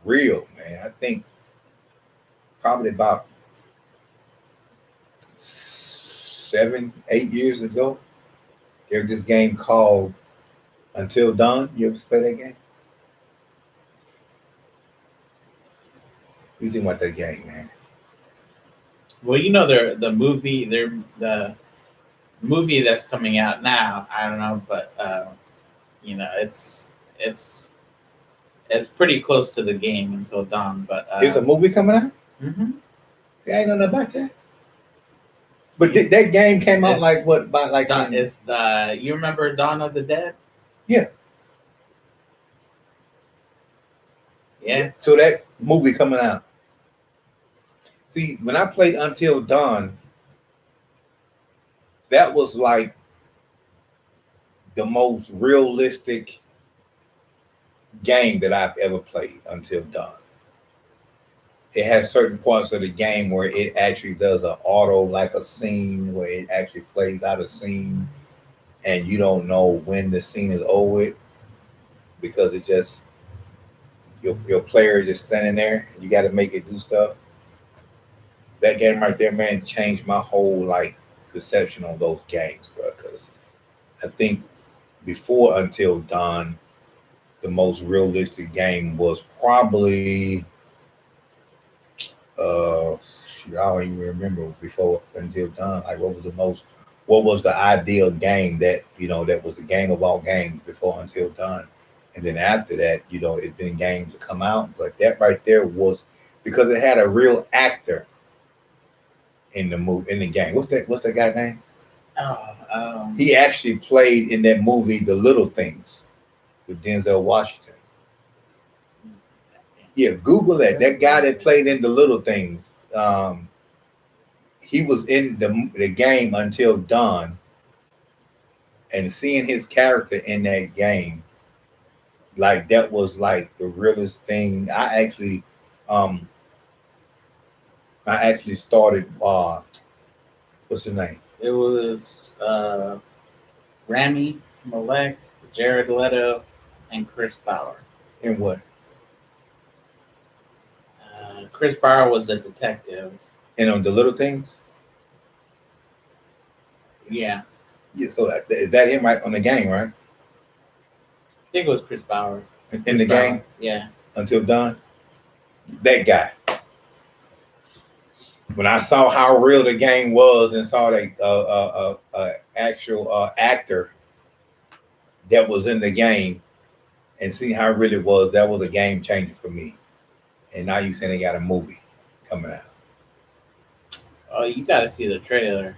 real, man. I think probably about 7, 8 years ago. There's this game called Until Dawn. You ever play that game? What do you think about that game, man? Well, the movie that's coming out now. I don't know, but it's pretty close to the game Until Dawn. But There's a movie coming out? mhm. See, I ain't know nothing about that. But that game came out It's- like what? About like It's you remember Dawn of the Dead? Yeah. Yeah. So that movie coming out. See, when I played Until Dawn, that was like the most realistic game that I've ever played. Until Dawn. It has certain parts of the game where it actually does an auto, like a scene where it actually plays out a scene, and you don't know when the scene is over because it just your player is just standing there. And you got to make it do stuff. That game right there, man, changed my whole like perception on those games, bro. Because I think before Until Dawn, the most realistic game was probably I don't even remember before Until Dawn. Like what was the ideal game that that was the game of all games before Until Dawn. And then after that, it's been games to come out. But that right there was because it had a real actor in the game. What's that guy name? He actually played in that movie The Little Things with Denzel Washington. Yeah, Google that. That guy that played in The Little Things. He was in the game Until Dawn, and seeing his character in that game, like that was like the realest thing. I actually started. What's his name? It was Rami Malek, Jared Leto, and Chris Bauer. And what? Chris Bauer was the detective. And on The Little Things. Yeah, Yeah. So is that him right on the game, right? I think it was Chris Bauer. In the game Yeah. Until Dawn. That guy. When I saw how real the game was and saw the actual actor that was in the game and see how real it was, that was a game changer for me. And now you saying they got a movie coming out. Oh, you got to see the trailer.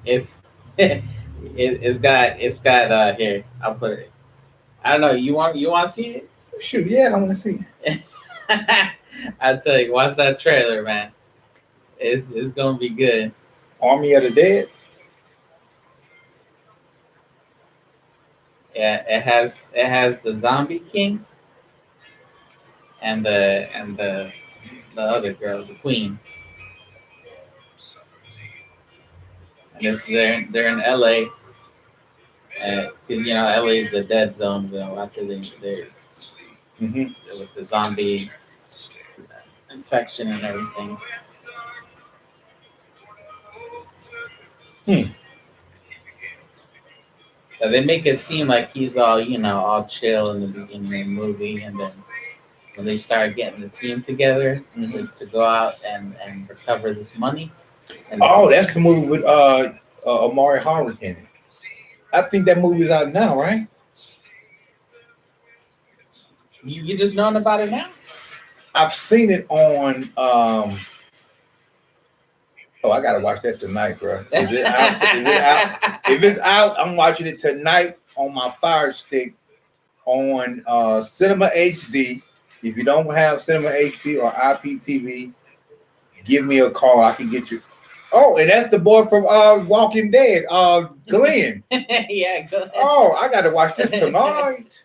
It's it's got here. I'll put it. I don't know. You want to see it? Shoot, yeah, I want to see it. I tell you, watch that trailer, man. It's gonna be good. Army of the Dead. Yeah, it has the Zombie King and the other girl, the Queen. And this they're in LA. Because LA is a dead zone. After they're with the zombie infection and everything. So they make it seem like he's all chill in the beginning of the movie, and then when they start getting the team together to go out and recover this money. Oh, that's the movie with Amari Hardwick in it. I think that movie is out now, right? You just knowing about it now? I've seen it on. Oh, I gotta watch that tonight, bro. Is it out? Is it out? If it's out, I'm watching it tonight on my Fire Stick on Cinema HD. If you don't have Cinema HD or IPTV, give me a call. I can get you. Oh, and that's the boy from Walking Dead, Glenn. Yeah, go ahead. Oh, I gotta watch this tonight.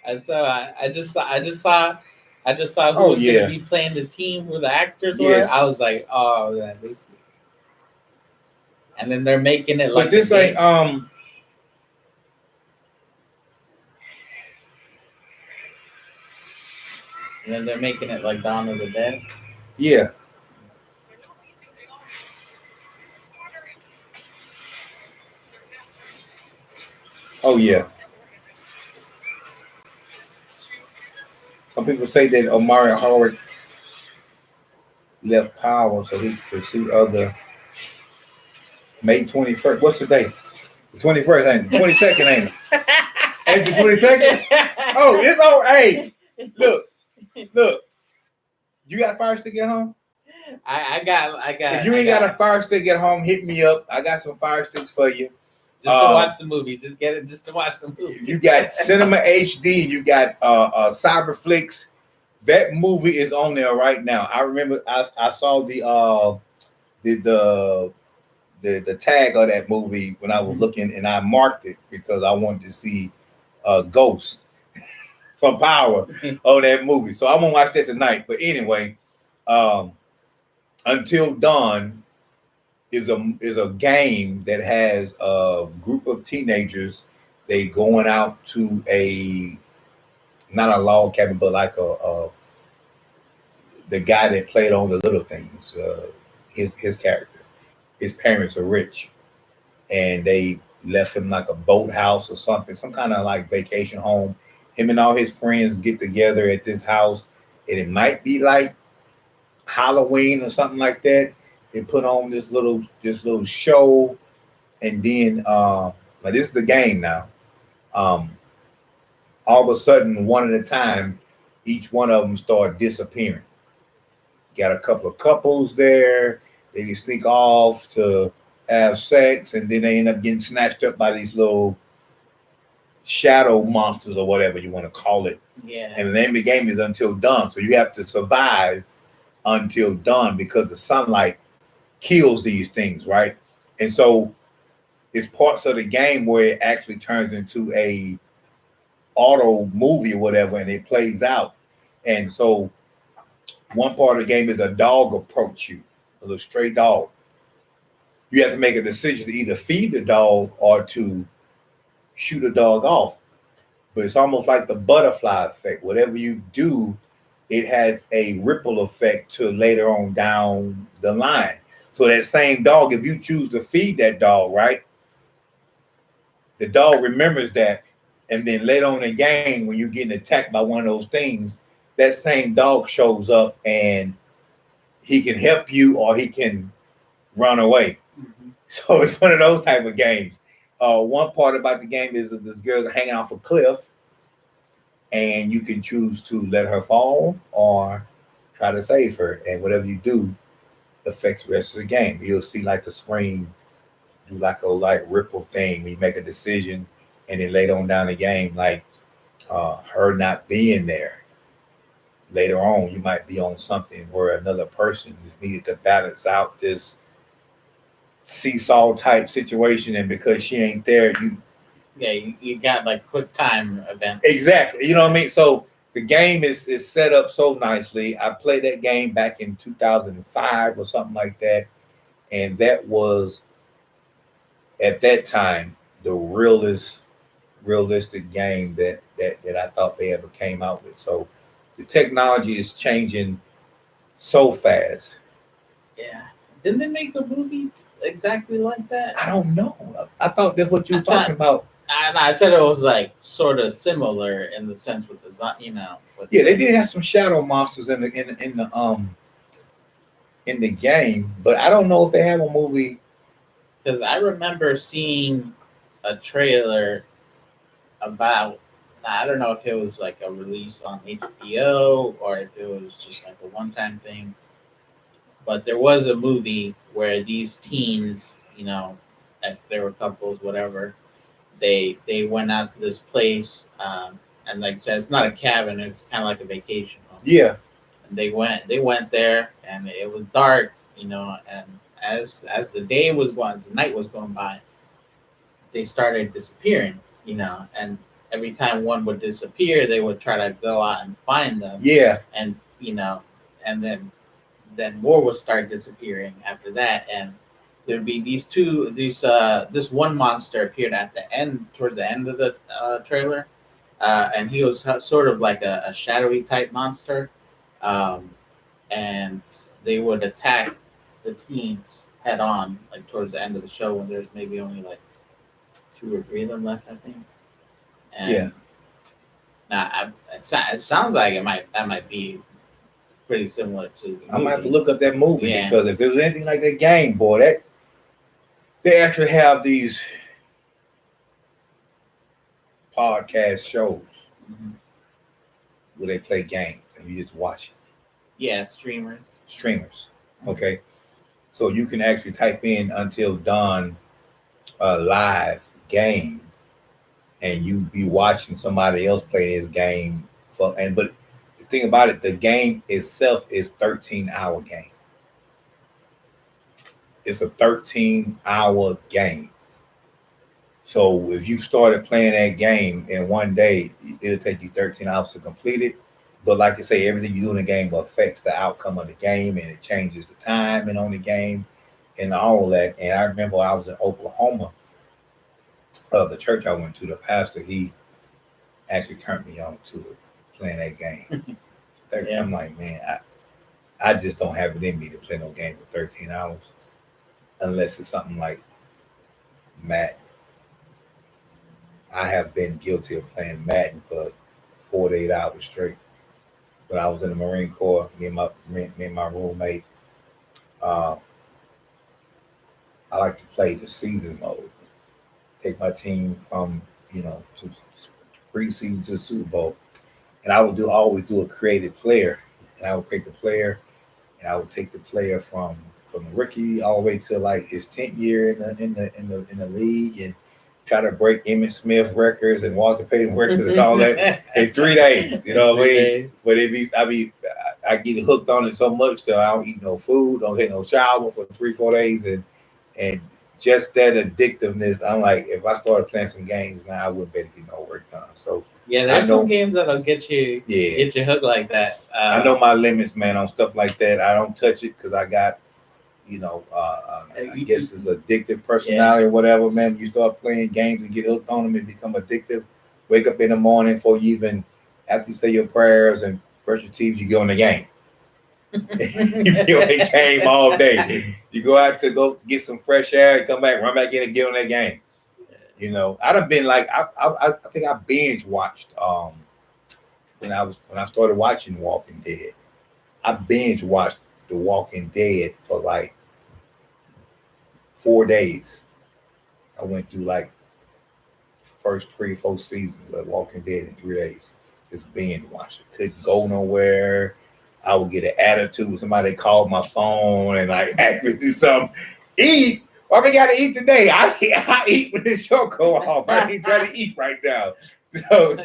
And so I just saw who was gonna be playing the team, who the actors were. I was like, oh man, this. And then they're making it like. But this ain't And then they're making it like Dawn of the Dead. Yeah. Oh yeah. Some people say that Omari Howard left Power so he could pursue other. May 21st. What's the day? The 21st ain't it? 22nd ain't it? Ain't the 22nd? Oh, it's all. Hey, look. You got Fire Stick at home? I got. If you ain't got a Fire Stick at home, hit me up. I got some Fire Sticks for you. Just to watch the movie. Just get it just to watch the movie. You got Cinema HD. You got Cyberflix. That movie is on there right now. I remember I saw the tag of that movie when I was looking, and I marked it because I wanted to see Ghost from Power on that movie. So I'm gonna watch that tonight. But anyway, Until Dawn is a game that has a group of teenagers. They going out to not a log cabin, but like the guy that played on The Little Things. His character. His parents are rich, and they left him like a boathouse or something, some kind of like vacation home. Him and all his friends get together at this house, and it might be like Halloween or something like that. They put on this little show, and then like this is the game now. All of a sudden, one at a time, each one of them start disappearing. Got a couple of couples there. They sneak off to have sex, and then they end up getting snatched up by these little shadow monsters or whatever you want to call it. Yeah. And the name of the game is Until Dawn. So you have to survive until dawn because the sunlight kills these things, right? And so it's parts of the game where it actually turns into a auto movie or whatever, and it plays out. And so one part of the game is a dog approach you, a little stray dog. You have to make a decision to either feed the dog or to shoot a dog off. But it's almost like the butterfly effect. Whatever you do, it has a ripple effect to later on down the line. So that same dog, if you choose to feed that dog, right, the dog remembers that. And then later on in the game, when you're getting attacked by one of those things, that same dog shows up and he can help you or he can run away. Mm-hmm. So it's one of those type of games. One part about the game is that this girl's hanging off a cliff, and you can choose to let her fall or try to save her. And whatever you do affects the rest of the game. You'll see like the screen do like a like ripple thing when you make a decision, and then later on down the game, like her not being there. Later on, you might be on something where another person is needed to balance out this seesaw type situation, and because she ain't there, you got like quick time events. Exactly. You know what I mean? So the game is set up so nicely. I played that game back in 2005 or something like that, and that was at that time the realistic game that I thought they ever came out with. So the technology is changing so fast. Yeah. Didn't they make the movie exactly like that? I don't know. I thought that's what you were talking about. I said it was like sort of similar in the sense with the Yeah, they did have some shadow monsters in the game, but I don't know if they have a movie. Because I remember seeing a trailer about. I don't know if it was like a release on HBO or if it was just like a one-time thing. But there was a movie where these teens, if they were couples, whatever, they went out to this place, and like I said, it's not a cabin; it's kind of like a vacation home. Yeah. And they went there, and it was dark, and as the day was going, as the night was going by, they started disappearing, and every time one would disappear, they would try to go out and find them. Yeah. And and then more would start disappearing after that, and there'd be this one monster appeared at the end, towards the end of the trailer, and he was sort of like a shadowy type monster, and they would attack the teams head on, like towards the end of the show when there's maybe only like 2 or 3 of them left, I think. And Yeah. now it sounds like that might be pretty similar to. The I'm gonna have to movie. look up that movie Yeah. because if it was anything like that game, boy, that they actually have these podcast shows Mhm. where they play games and you just watch it. Yeah, streamers. Streamers, okay. So you can actually type in Until Dawn live game, and you be watching somebody else play this game. But the thing about it, the game itself is 13-hour game. It's a 13-hour game. So if you started playing that game in one day, it'll take you 13 hours to complete it. But like I say, everything you do in the game affects the outcome of the game, and it changes the timing on the game and all that. And I remember I was in Oklahoma, the church I went to, the pastor, he actually turned me on to it, playing that game. Yeah. I'm like, man, I just don't have it in me to play no game for 13 hours unless it's something like Madden. I have been guilty of playing Madden for 4 to 8 hours straight. When I was in the Marine Corps, me and my roommate, I like to play the season mode. Take my team from to preseason to the Super Bowl, and I would always do a created player, and I would create the player, and I would take the player from the rookie all the way to like his 10th year in the league, and try to break Emmitt Smith records and Walter Payton records and all that in 3 days. You know what I mean? But I get hooked on it so much till I don't eat no food, don't take no shower for 3-4 days, and just that addictiveness. I'm like, if I started playing some games now, I wouldn't be able to get no work done. So yeah, there's some games that'll get you hooked like that. I know my limits, man, on stuff like that. I don't touch it because I got, I guess it's addictive personality or whatever, man. You start playing games and get hooked on them and become addictive. Wake up in the morning before you even, after you say your prayers and brush your teeth, you go in the game. You play game all day. You go out to go get some fresh air and come back, run back in and get on that game. I done been like, I think I binge watched when I started watching Walking Dead. I binge watched The Walking Dead for like 4 days. I went through like the first 3-4 seasons of Walking Dead in 3 days. Just binge watching. Couldn't go nowhere. I would get an attitude when somebody called my phone and like ask me to do something. Eat. What we gotta eat today? I eat when the show go off. I ain't trying to eat right now. So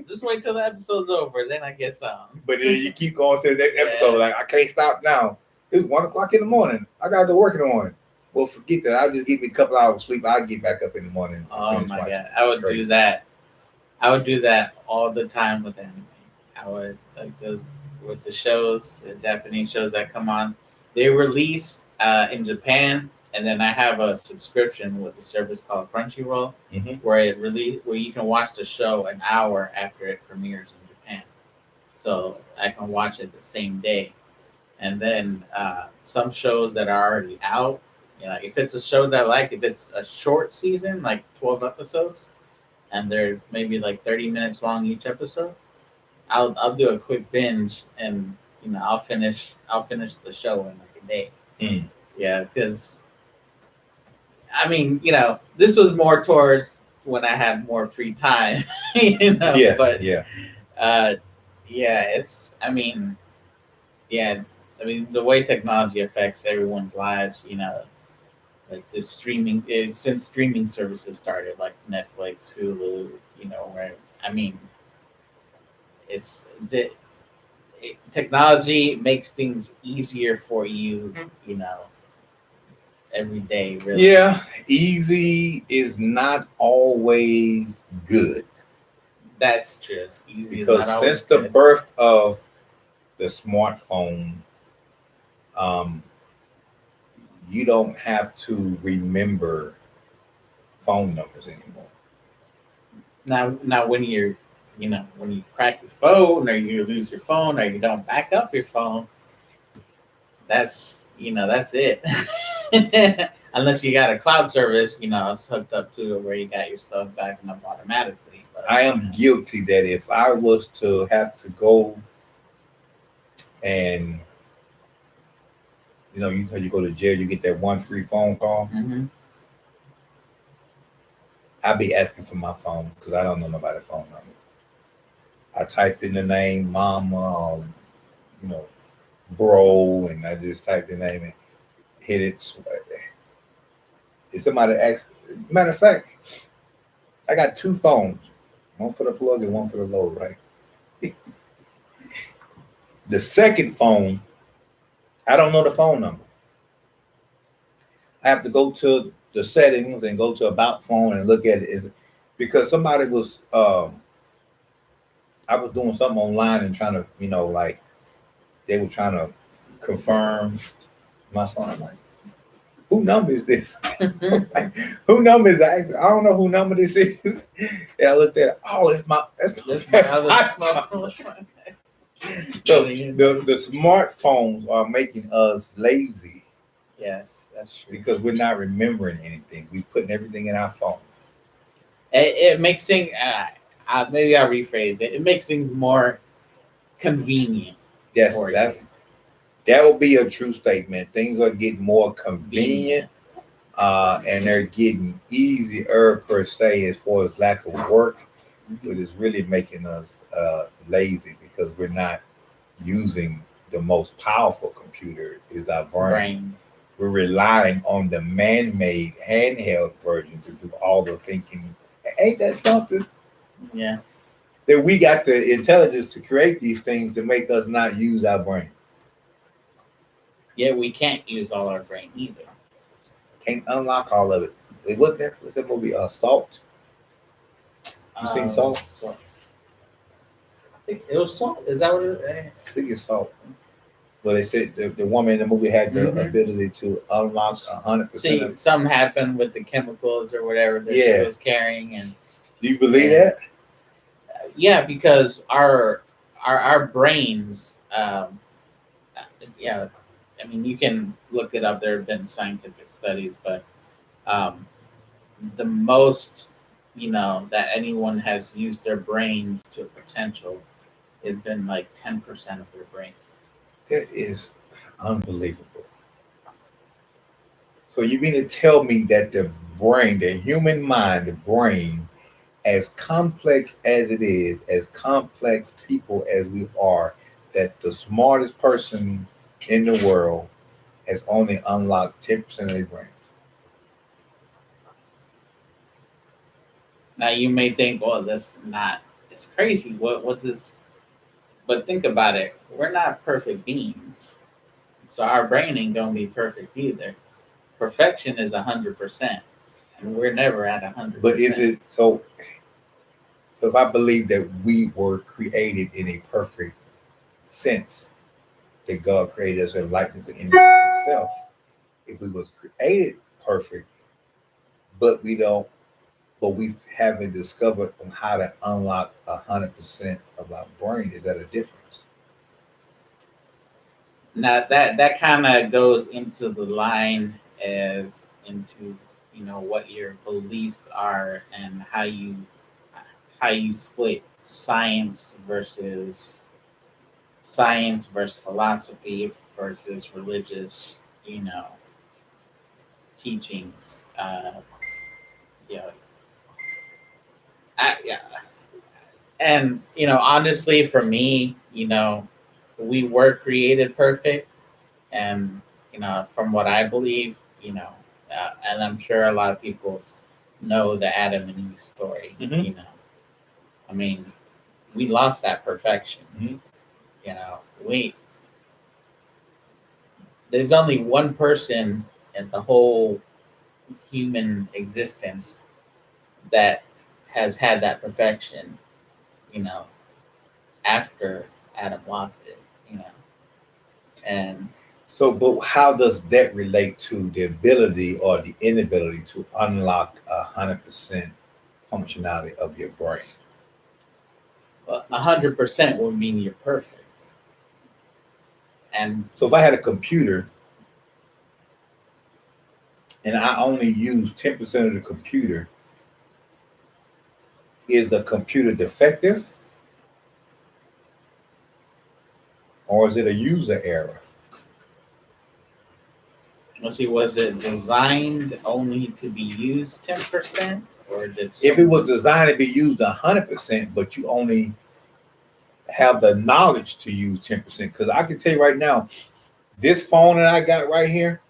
just wait till the episode's over, then I get some. But then you keep going to the next episode. Like, I can't stop now. It's 1:00 in the morning. I gotta go work in the morning. Well, forget that. I'll just give me a couple hours of sleep. I'll get back up in the morning. Oh my god, I would do that. I would do that all the time with anime. I would like those with the shows, the Japanese shows that come on. They release in Japan, and then I have a subscription with a service called Crunchyroll, where you can watch the show an hour after it premieres in Japan. So I can watch it the same day. And then some shows that are already out, like if it's a show that I like, if it's a short season, like 12 episodes, and they're maybe like 30 minutes long each episode, I'll do a quick binge, and I'll finish the show in like a day. Yeah, because I mean, this was more towards when I had more free time, Yeah, but I mean, the way technology affects everyone's lives, like the streaming, since streaming services started, like Netflix, Hulu, where, I mean, technology makes things easier for you, every day, really. Yeah, easy is not always good. That's true. Easy because since the birth of the smartphone, you don't have to remember phone numbers anymore. Now when you're you know, when you crack your phone or you lose your phone or you don't back up your phone, that's, you know, that's it. Unless you got a cloud service, you know, it's hooked up to it where you got your stuff backing up automatically. But I am guilty that if I was to have to go and, you know, you go to jail, you get that one free phone call. Mhm. I'd be asking for my phone because I don't know nobody's phone number. I typed in the name mama, you know, bro, and I just typed the name and hit it. If somebody asks, matter of fact, I got two phones, one for the plug and one for the load, right? The second phone, I don't know the phone number. I have to go to the settings and go to about phone and look at it because somebody was I was doing something online and trying to, you know, like they were trying to confirm my phone. I'm like, who number is this? Like, who number is that? I don't know who number this is. And I looked at it. Oh, that's my other phone. So the smartphones are making us lazy. Yes, that's true. Because we're not remembering anything. We're putting everything in our phone. It makes things. Maybe I'll rephrase it. It makes things more convenient. Yes, that will be a true statement. Things are getting more convenient, and they're getting easier per se as far as lack of work. But it's really making us lazy because we're not using the most powerful computer is our brain. We're relying on the man-made handheld version to do all the thinking. Ain't that something? Yeah. That we got the intelligence to create these things to make us not use our brain. Yeah, we can't use all our brain either. Can't unlock all of it. What's that movie? Salt. You seen Salt? I think it was Salt. Is that what it is? I think it's Salt. Well, they said the woman in the movie had the ability to unlock 100%. See, something happened with the chemicals or whatever that she was carrying, and do you believe that? Yeah, because our brains. Yeah, I mean, you can look it up. There have been scientific studies, but the most, you know, that anyone has used their brains to potential has been like 10% of their brain. That is unbelievable. So you mean to tell me that the brain, the human mind, the brain, as complex as it is, as complex people as we are, that the smartest person in the world has only unlocked 10% of their brain? Now you may think, well, that's not, it's crazy. What does, but think about it. We're not perfect beings. So our brain ain't gonna be perfect either. Perfection is 100%. And we're never at 100%. But is it so? If I believe that we were created in a perfect sense, that God created us in likeness and image of Himself, if we was created perfect, but we haven't discovered on how to unlock 100% of our brain, is that a difference? Now that kind of goes into the line as into, you know, what your beliefs are and how you split science versus philosophy versus religious, you know, teachings. Yeah. And, you know, honestly, for me, you know, we were created perfect. And, you know, from what I believe, you know, and I'm sure a lot of people know the Adam and Eve story, you know. I mean, we lost that perfection. You know, there's only one person in the whole human existence that has had that perfection, you know, after Adam lost it, you know. And so, but how does that relate to the ability or the inability to unlock 100% functionality of your brain? Well, 100% would mean you're perfect. And So if I had a computer and I only use 10% of the computer, is the computer defective or is it a user error? let's see, was it designed only to be used 10%? Or did If it was designed to be used 100%, but you only have the knowledge to use 10%, because I can tell you right now, this phone that I got right here,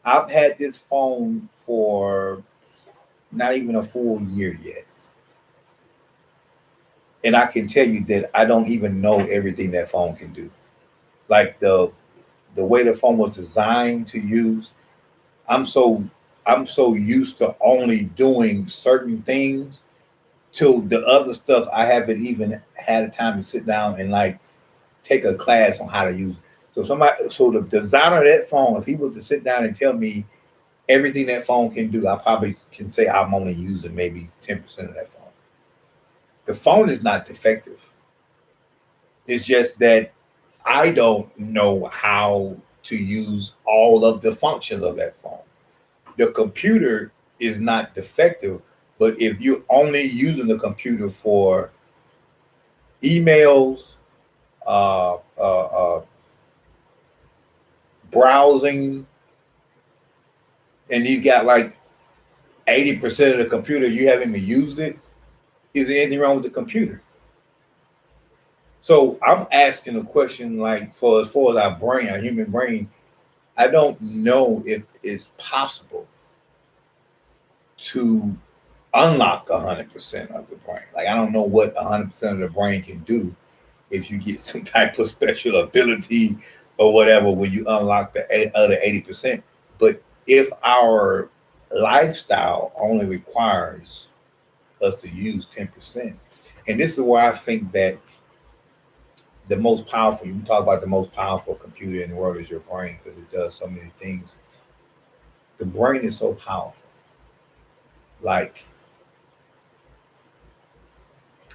I've had this phone for not even a full year yet. And I can tell you that I don't even know everything that phone can do. Like the way the phone was designed to use, I'm so used to only doing certain things till the other stuff I haven't even had a time to sit down and like take a class on how to use it. So the designer of that phone, if he was to sit down and tell me everything that phone can do, I probably can say I'm only using maybe 10% of that phone. The phone is not defective. It's just that I don't know how to use all of the functions of that phone. The computer is not defective, but if you're only using the computer for emails, uh, uh, uh, browsing, and you got like 80% of the computer, you haven't even used it, is there anything wrong with the computer? So I'm asking a question like for as far as our brain, our human brain, I don't know if it's possible to unlock 100% of the brain. Like I don't know what 100% of the brain can do if you get some type of special ability or whatever when you unlock the other 80%. But if our lifestyle only requires us to use 10%, and this is where I think that the most powerful, you talk about the most powerful computer in the world is your brain because it does so many things. The brain is so powerful. Like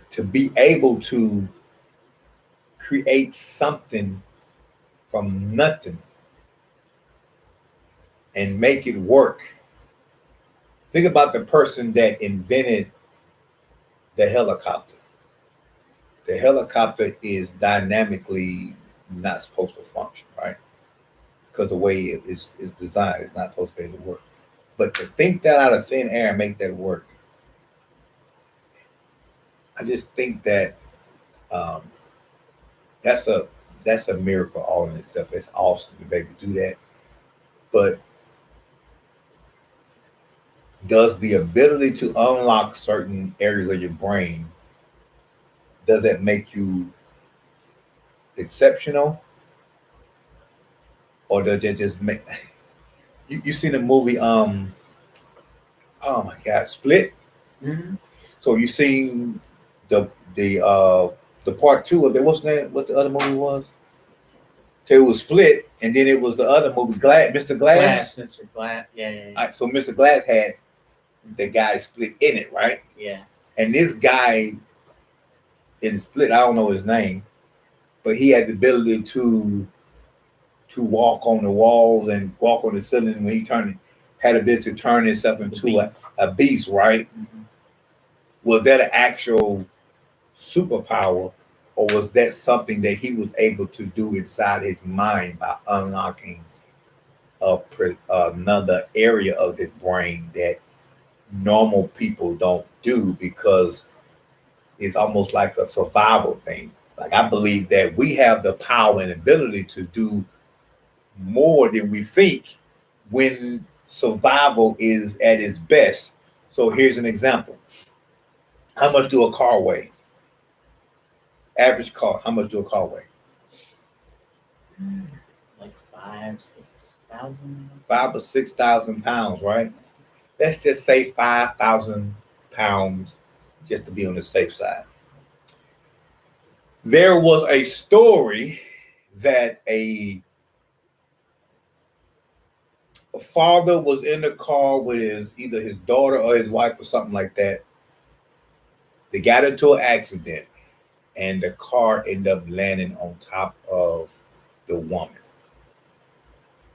to be able to create something from nothing and make it work. Think about the person that invented the helicopter. The helicopter is dynamically not supposed to function, right? Because the way it is designed, it's not supposed to be able to work. But to think that out of thin air and make that work, I just think that um, that's a miracle all in itself. It's awesome to be able to do that. But does the ability to unlock certain areas of your brain, does that make you exceptional? Or does it just make you see the movie oh my god, Split? Mhm. So you seen the the part two of the what's the name, what the other movie was? So it was Split, and then it was the other movie, Mr. Glass. Mr. Glass. Yeah, yeah, All right, so Mr. Glass had the guy Split in it, right? yeah. And this guy in Split, I don't know his name, but he had the ability to walk on the walls and walk on the ceiling. When he had the ability to turn himself into a beast, right? Mm-hmm. Was that an actual superpower, or was that something that he was able to do inside his mind by unlocking another area of his brain that normal people don't do because it's almost like a survival thing? Like I believe that we have the power and ability to do more than we think when survival is at its best. So here's an example. How much do a car weigh? Average car, how much do a car weigh? Like 5,000-6,000. 5 or 6,000 pounds, right? Let's just say 5,000 pounds just to be on the safe side. There was a story that a father was in the car with either his daughter or his wife or something like that. They got into an accident, and the car ended up landing on top of the woman.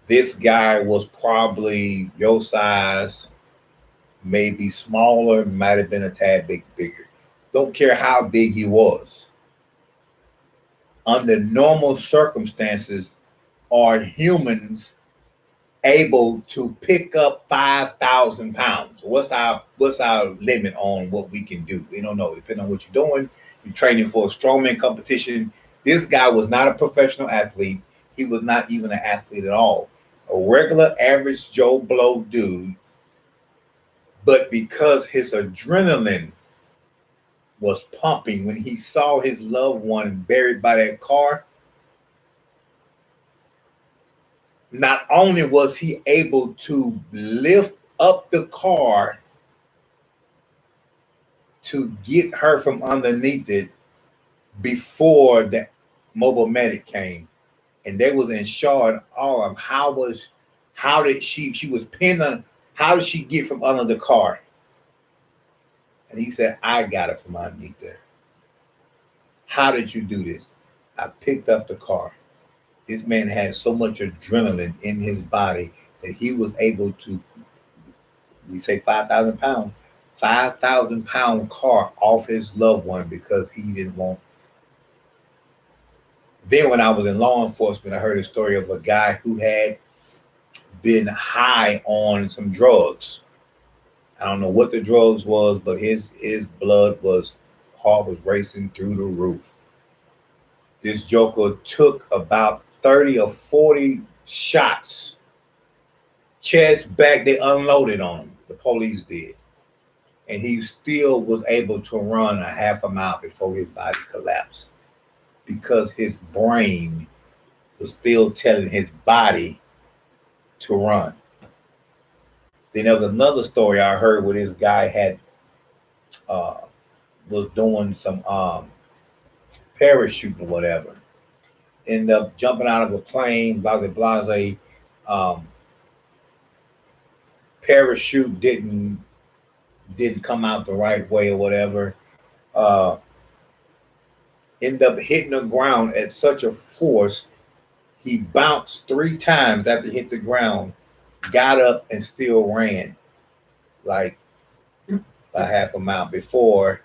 This guy was probably your size, maybe smaller, might have been a tad bit bigger. Don't care how big he was. Under normal circumstances, are humans able to pick up 5,000 pounds? What's our limit on what we can do? We don't know. Depending on what you're doing, you're training for a strongman competition. This guy was not a professional athlete. He was not even an athlete at all. A regular, average Joe Blow dude. But because his adrenaline was pumping when he saw his loved one buried by that car, not only was he able to lift up the car to get her from underneath it before the mobile medic came, and they was in shock all of how did she was pinned on, how did she get from under the car? And he said, I got it from underneath there. How did you do this? I picked up the car. This man had so much adrenaline in his body that he was able to, we say 5,000 pounds, 5,000 pound car off his loved one because he didn't want. Then when I was in law enforcement, I heard a story of a guy who had been high on some drugs. I don't know what the drugs was, but his blood heart was racing through the roof. This joker took about 30 or 40 shots, chest, back. They unloaded on him. The police did. And he still was able to run a half a mile before his body collapsed because his brain was still telling his body to run. Then there was another story I heard where this guy had was doing some parachuting or whatever. Ended up jumping out of a plane, blase. Parachute didn't come out the right way or whatever. Ended up hitting the ground at such a force, he bounced 3 times after he hit the ground, got up and still ran like a half a mile before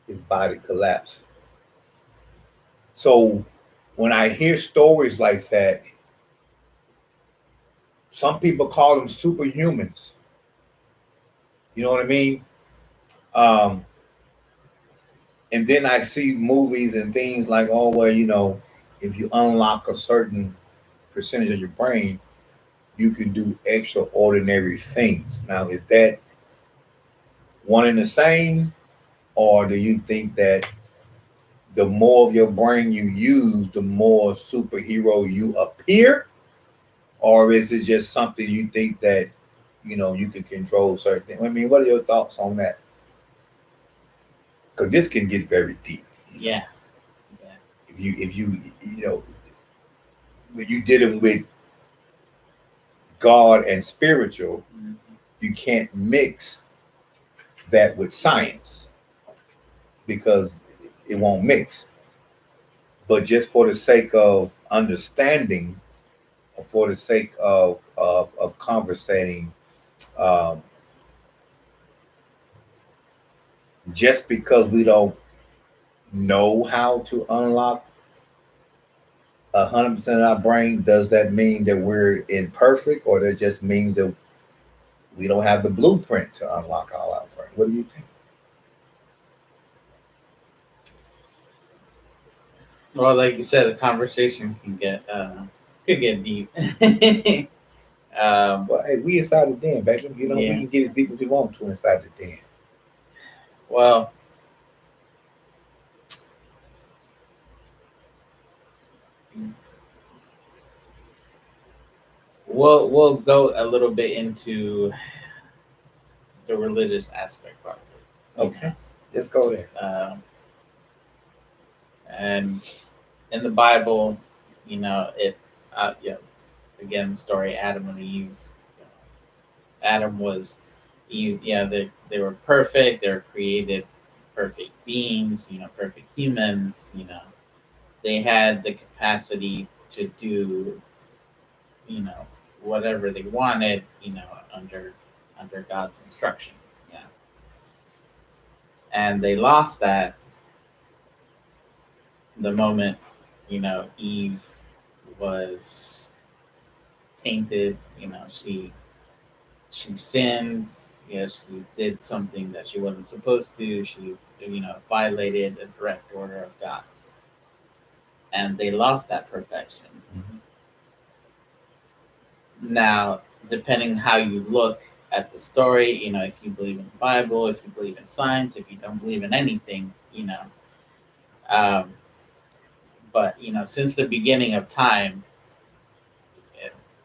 his body collapsed. So when I hear stories like that, some people call them superhumans. You know what I mean? And then I see movies and things like, oh, well, you know, if you unlock a certain percentage of your brain, you can do extraordinary things. Now, is that one and the same? Or do you think that the more of your brain you use, the more superhero you appear? Or is it just something you think that, you know, you can control certain things? I mean, what are your thoughts on that? Because this can get very deep. Yeah. If you know, when you dealing with God and spiritual, you can't mix that with science because it won't mix. But just for the sake of understanding, or for the sake of conversating, just because we don't know how to unlock 100% of our brain, does that mean that we're imperfect, or that just means that we don't have the blueprint to unlock all our brain? What do you think? Well, like you said, the conversation could get deep. Well, hey, we inside the den, baby. You know, Yeah. we can get as deep as we want to inside the den. Well, we'll go a little bit into the religious aspect of it. Okay, let's go there. And in the Bible, you know, again, the story Adam and Eve. Adam was Eve. Yeah, they were perfect. They were created perfect beings, perfect humans, they had the capacity to do, you know, whatever they wanted, under God's instruction. Yeah. And they lost that the moment, Eve was tainted, she sinned, she did something that she wasn't supposed to, she, violated a direct order of God. And they lost that perfection. Mhm. Now, depending how you look at the story, if you believe in the Bible, if you believe in science, if you don't believe in anything, um, but since the beginning of time,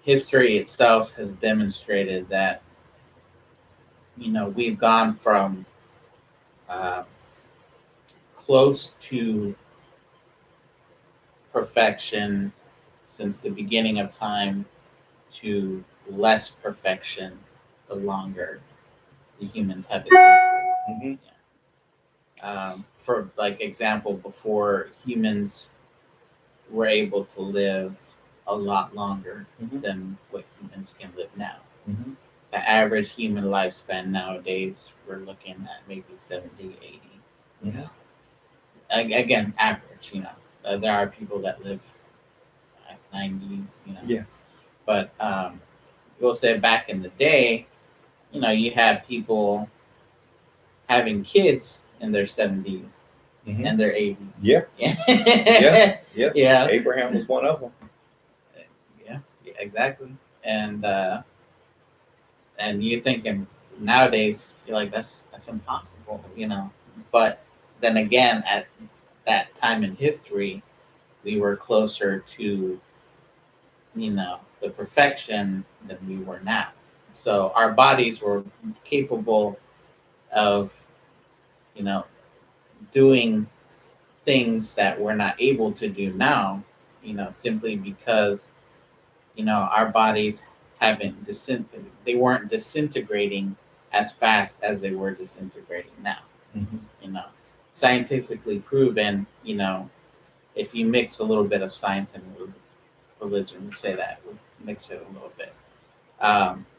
history itself has demonstrated that we've gone from uh, close to perfection since the beginning of time to less perfection the longer the humans have existed. Mhm. For like example, before humans were able to live a lot longer Mhm. than what humans can live now. Mhm. The average human lifespan nowadays, we're looking at maybe 70, 80. Mhm. Again, average, there are people that live past 90, Yeah. But we'll say back in the day, you had people having kids in their 70s Mhm. and their 80s. Yeah. Yeah. Yeah. Yeah. Yeah. Abraham was one of them. Yeah, exactly. And you're thinking nowadays, you're like, that's impossible, But then again, at that time in history, we were closer to, the perfection than we were now. So our bodies were capable of, you know, doing things that we're not able to do now, simply because, our bodies they weren't disintegrating as fast as they were disintegrating now. Mhm. You know, scientifically proven, if you mix a little bit of science and religion, we say that, we mix it a little bit.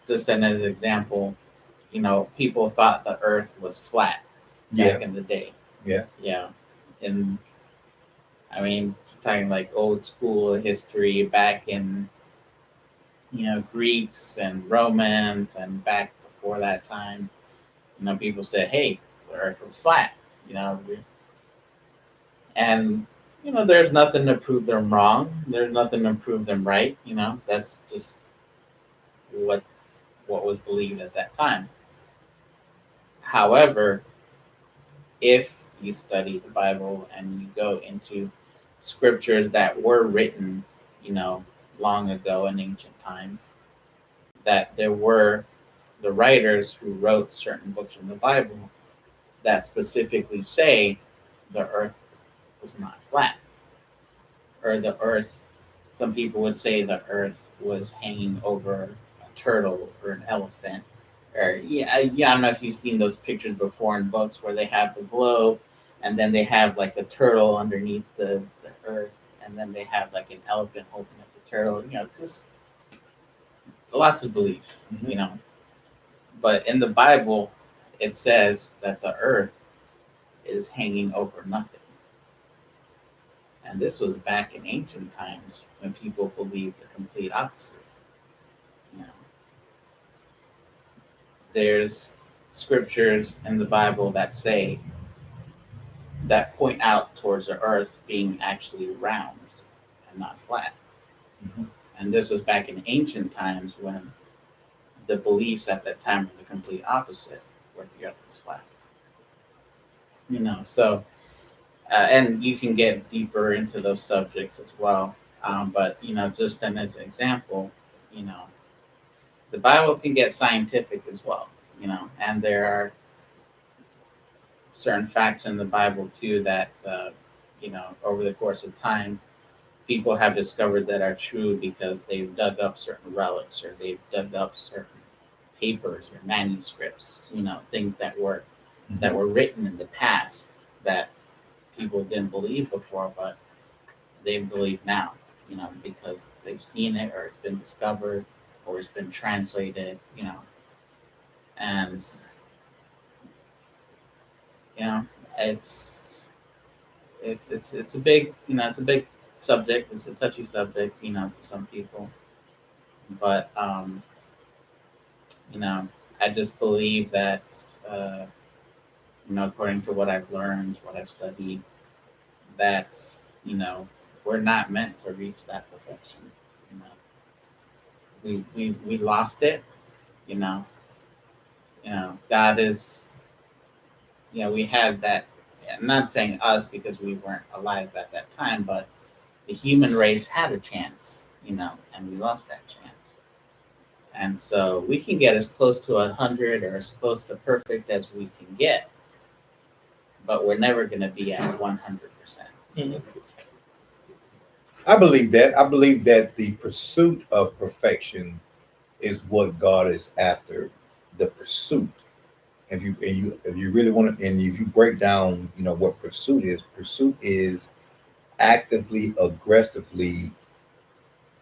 Just then as an example, people thought the earth was flat back Yeah. in the day. Yeah. Yeah. And I mean, talking like old school history back in, Greeks and Romans and back before that time, people said, hey, the earth was flat, and, there's nothing to prove them wrong. There's nothing to prove them right. That's just what was believed at that time. However, if you study the Bible and you go into scriptures that were written, long ago in ancient times, that there were the writers who wrote certain books in the Bible that specifically say the earth was not flat. Or the earth, some people would say the earth was hanging over a turtle or an elephant. Or, yeah, I don't know if you've seen those pictures before in books where they have the globe and then they have like a turtle underneath the earth, and then they have like an elephant holding up the turtle. Just lots of beliefs, Mhm. But in the Bible, it says that the earth is hanging over nothing. And this was back in ancient times when people believed the complete opposite. You know, there's scriptures in the Bible that point out towards the earth being actually round and not flat. Mhm. And this was back in ancient times when the beliefs at that time were the complete opposite, where the earth was flat. So and you can get deeper into those subjects as well. But just then as an example, you know, the Bible can get scientific as well. And there are certain facts in the Bible too that over the course of time, people have discovered that are true because they've dug up certain relics or they've dug up certain papers or manuscripts. Things that were that were written in the past that people didn't believe before, but they believe now, because they've seen it or it's been discovered or it's been translated, and it's it's a big it's a big subject. It's a touchy subject, to some people, but I just believe that according to what I've learned, what I've studied, that we're not meant to reach that perfection. You know, we lost it. You know, God is. We had that. I'm not saying us because we weren't alive at that time, but the human race had a chance. And we lost that chance. And so we can get as close to 100 or as close to perfect as we can get, but we're never going to be at 100%. I believe that. I believe that the pursuit of perfection is what God is after. The pursuit. If you really want to, and if you break down, what pursuit is actively, aggressively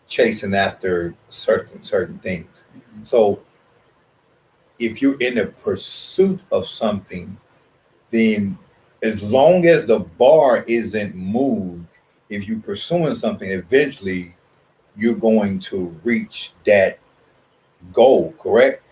chasing after certain things. Mhm. So if you're in the pursuit of something, then as long as the bar isn't moved, if you're pursuing something, eventually you're going to reach that goal, correct?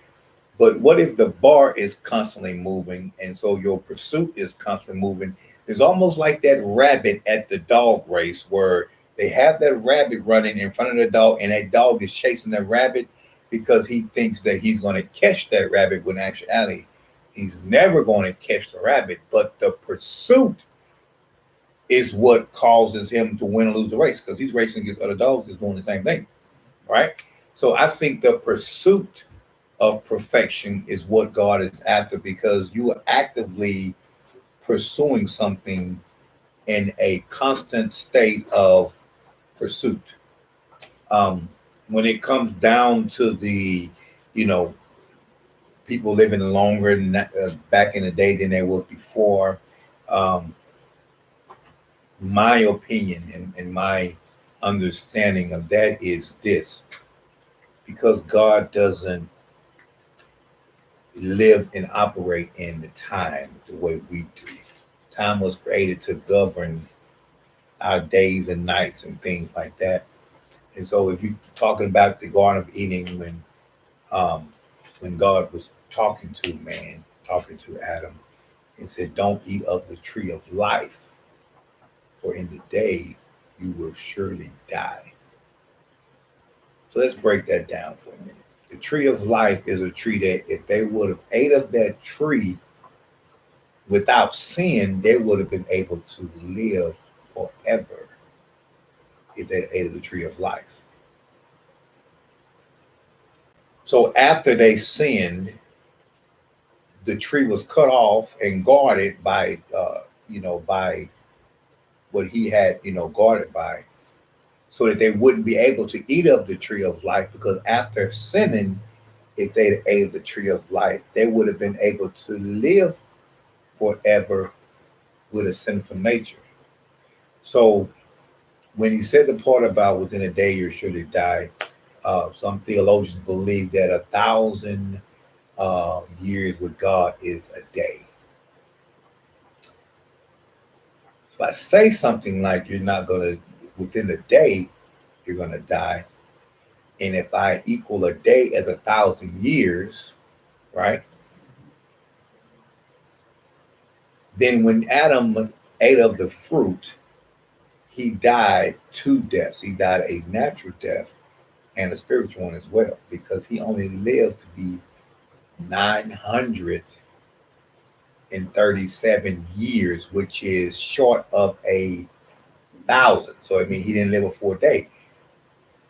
But what if the bar is constantly moving and so your pursuit is constantly moving? It's almost like that rabbit at the dog race where they have that rabbit running in front of the dog and that dog is chasing the rabbit because he thinks that he's going to catch that rabbit when in actuality he's never going to catch the rabbit. But the pursuit is what causes him to win or lose the race because he's racing against other dogs that's doing the same thing, right? So I think the pursuit of perfection is what God is after because you are actively pursuing something in a constant state of pursuit. Um, when it comes down to the, you know, people living longer back in the day than they was before, um, my opinion and my understanding of that is this because God doesn't live and operate in the time the way we do. Time was created to govern our days and nights and things like that. And so, if you're talking about the Garden of Eden, um, when God was talking to man, talking to Adam, and said, "Don't eat of the tree of life, for in the day you will surely die." So let's break that down for a minute. The tree of life is a tree that if they would have ate of that tree without sin, they would have been able to live forever if they ate of the tree of life. So after they sinned, the tree was cut off and guarded by, by what he had, guarded by, so that they wouldn't be able to eat of the tree of life. Because after sinning, if they ate of the tree of life, they would have been able to live forever with a sinful nature. So when he said the part about within a day you're sure to die, some theologians believe that 1,000 years with God is a day. If I say something like you're not going to, within a day, you're going to die. And if I equal a day as 1,000 years, right? Then when Adam ate of the fruit, he died two deaths. He died a natural death and a spiritual one as well, because he only lived to be 937 years, which is short of 1,000. So I mean, he didn't live a full day.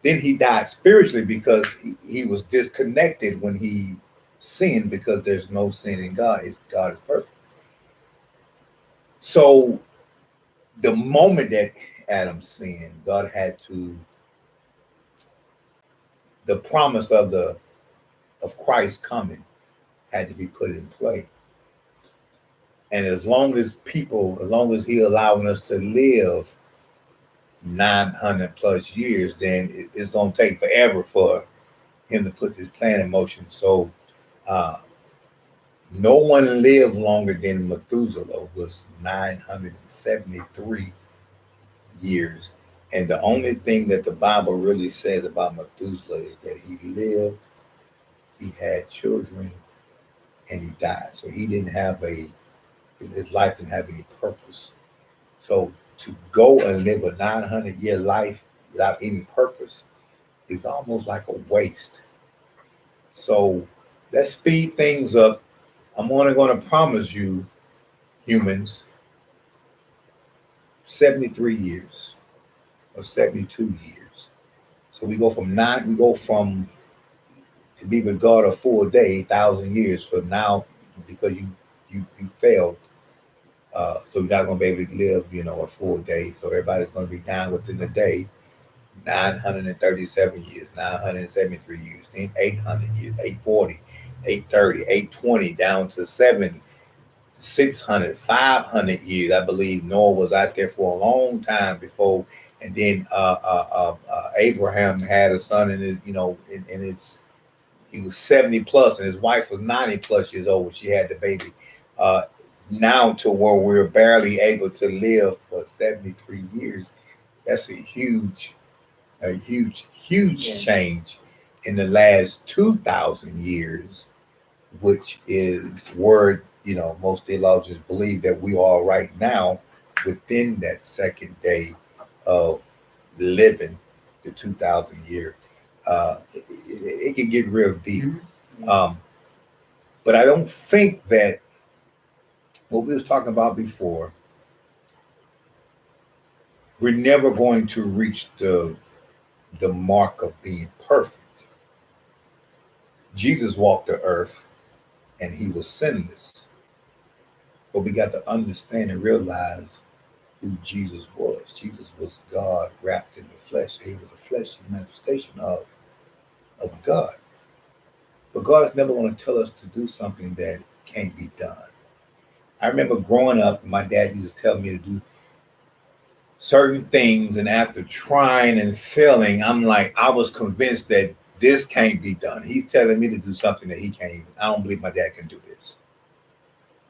Then he died spiritually because he was disconnected when he sinned, because there's no sin in God. God is perfect. So the moment that Adam sinned, God had to, the promise of Christ coming had to be put in play. And as long as he allowing us to live 900 plus years, then it's going to take forever for him to put this plan in motion. So uh, no one lived longer than Methuselah, was 973 years. And the only thing that the Bible really says about Methuselah is that he lived, he had children, and he died. So he didn't have his life didn't have any purpose. So to go and live a 900-year life without any purpose is almost like a waste. So let's speed things up. I'm only going to promise you, humans, 73 years or 72 years. So we go from to be with God a full day, 1,000 years from now, because you failed. So you're not going to be able to live, a full day. So everybody's going to be down within a day. 937 years, 973 years, then 800 years, 840, 830, 820, down to 600, 500 years. I believe Noah was out there for a long time before, and then Abraham had a son, and he was 70 plus, and his wife was 90 plus years old when she had the baby. Now to where we're barely able to live for 73 years. That's a huge change in the last 2,000 years, which is where, most theologians believe that we are right now within that second day of living the 2,000 year. It can get real deep. But I don't think that what we was talking about before, we're never going to reach the mark of being perfect. Jesus walked the earth and he was sinless. But we got to understand and realize who Jesus was. Jesus was God wrapped in the flesh. He was a fleshly manifestation of God. But God is never going to tell us to do something that can't be done. I remember growing up, my dad used to tell me to do certain things, and after trying and failing, I was convinced that this can't be done. He's telling me to do something that he can't even. I don't believe my dad can do this.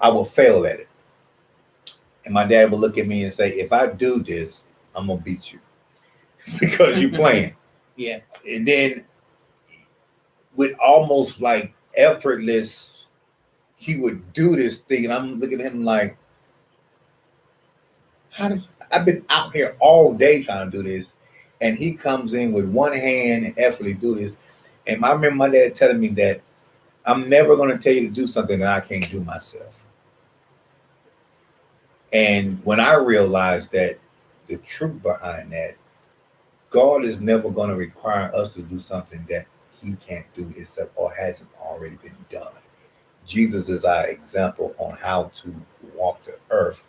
I will fail at it. And my dad would look at me and say, if I do this, I'm going to beat you because you're playing. Yeah. And then with almost like effortless, he would do this thing, and I'm looking at him like, I've been out here all day trying to do this, and he comes in with one hand and effortlessly do this. And I remember my dad telling me that I'm never going to tell you to do something that I can't do myself. And when I realized that the truth behind that, God is never going to require us to do something that he can't do himself or hasn't already been done. Jesus is our example on how to walk the earth.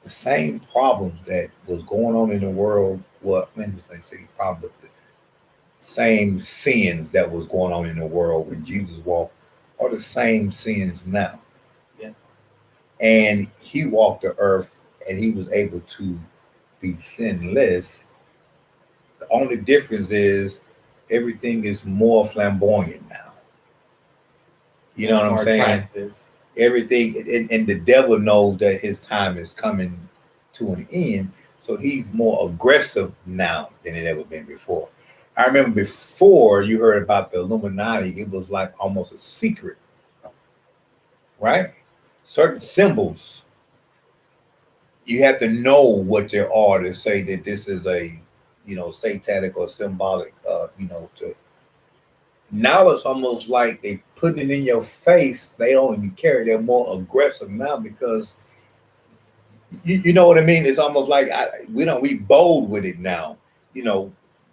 The same problems that was going on in the world, the same sins that was going on in the world when Jesus walked are the same sins now. Yeah. And he walked the earth and he was able to be sinless. The only difference is everything is more flamboyant now. You know what I'm saying? Attractive. Everything, and the devil knows that his time is coming to an end, so he's more aggressive now than it ever been before. I remember before you heard about the Illuminati, it was like almost a secret, right? Certain symbols, you have to know what there are to say that this is a, satanic or symbolic, to. Now it's almost like they put it in your face. They don't even care. They're more aggressive now because you know what I mean? It's almost like we bold with it now.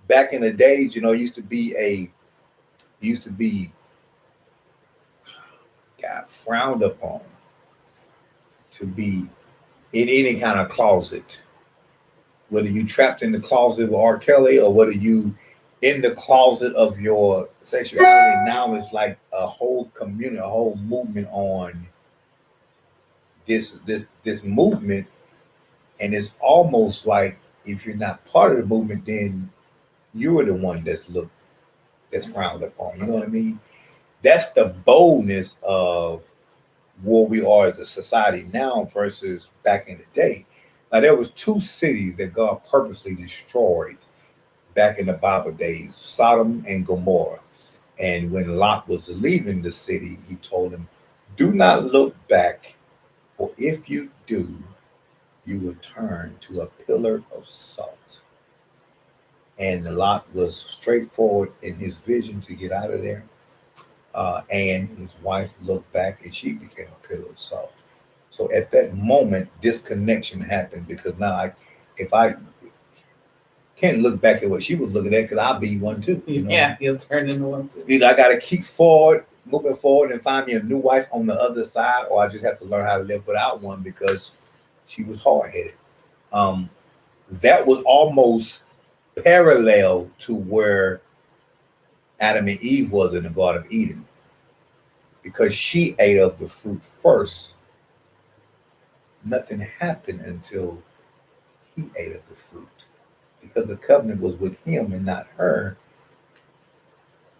Back in the days, used to be frowned upon to be in any kind of closet. Whether you trapped in the closet with R. Kelly or whether you in the closet of your sexuality, now it's like a whole community, a whole movement on this movement, and it's almost like if you're not part of the movement, then you're the one that's frowned upon. You know what I mean? That's the boldness of where we are as a society now versus back in the day. Now there was two cities that God purposely destroyed back in the Bible days, Sodom and Gomorrah. And when Lot was leaving the city, he told him, "Do not look back, for if you do, you will turn to a pillar of salt." And Lot was straightforward in his vision to get out of there. And his wife looked back and she became a pillar of salt. So at that moment, disconnection happened because now if I can't look back at what she was looking at, because I'll be one too. You know? Yeah, you'll turn into one too. Either I got to keep moving forward and find me a new wife on the other side, or I just have to learn how to live without one because she was hard headed. That was almost parallel to where Adam and Eve was in the Garden of Eden, because she ate of the fruit first. Nothing happened until he ate of the fruit, because the covenant was with him and not her.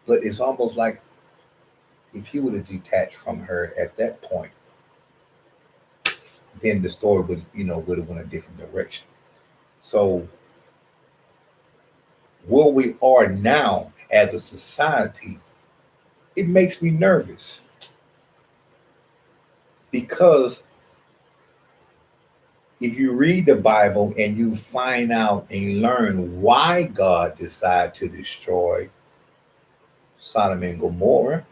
But it's almost like if he would have detached from her at that point, then the story would have went a different direction. So where we are now as a society, it makes me nervous, because if you read the Bible and you find out and you learn why God decided to destroy Sodom and Gomorrah,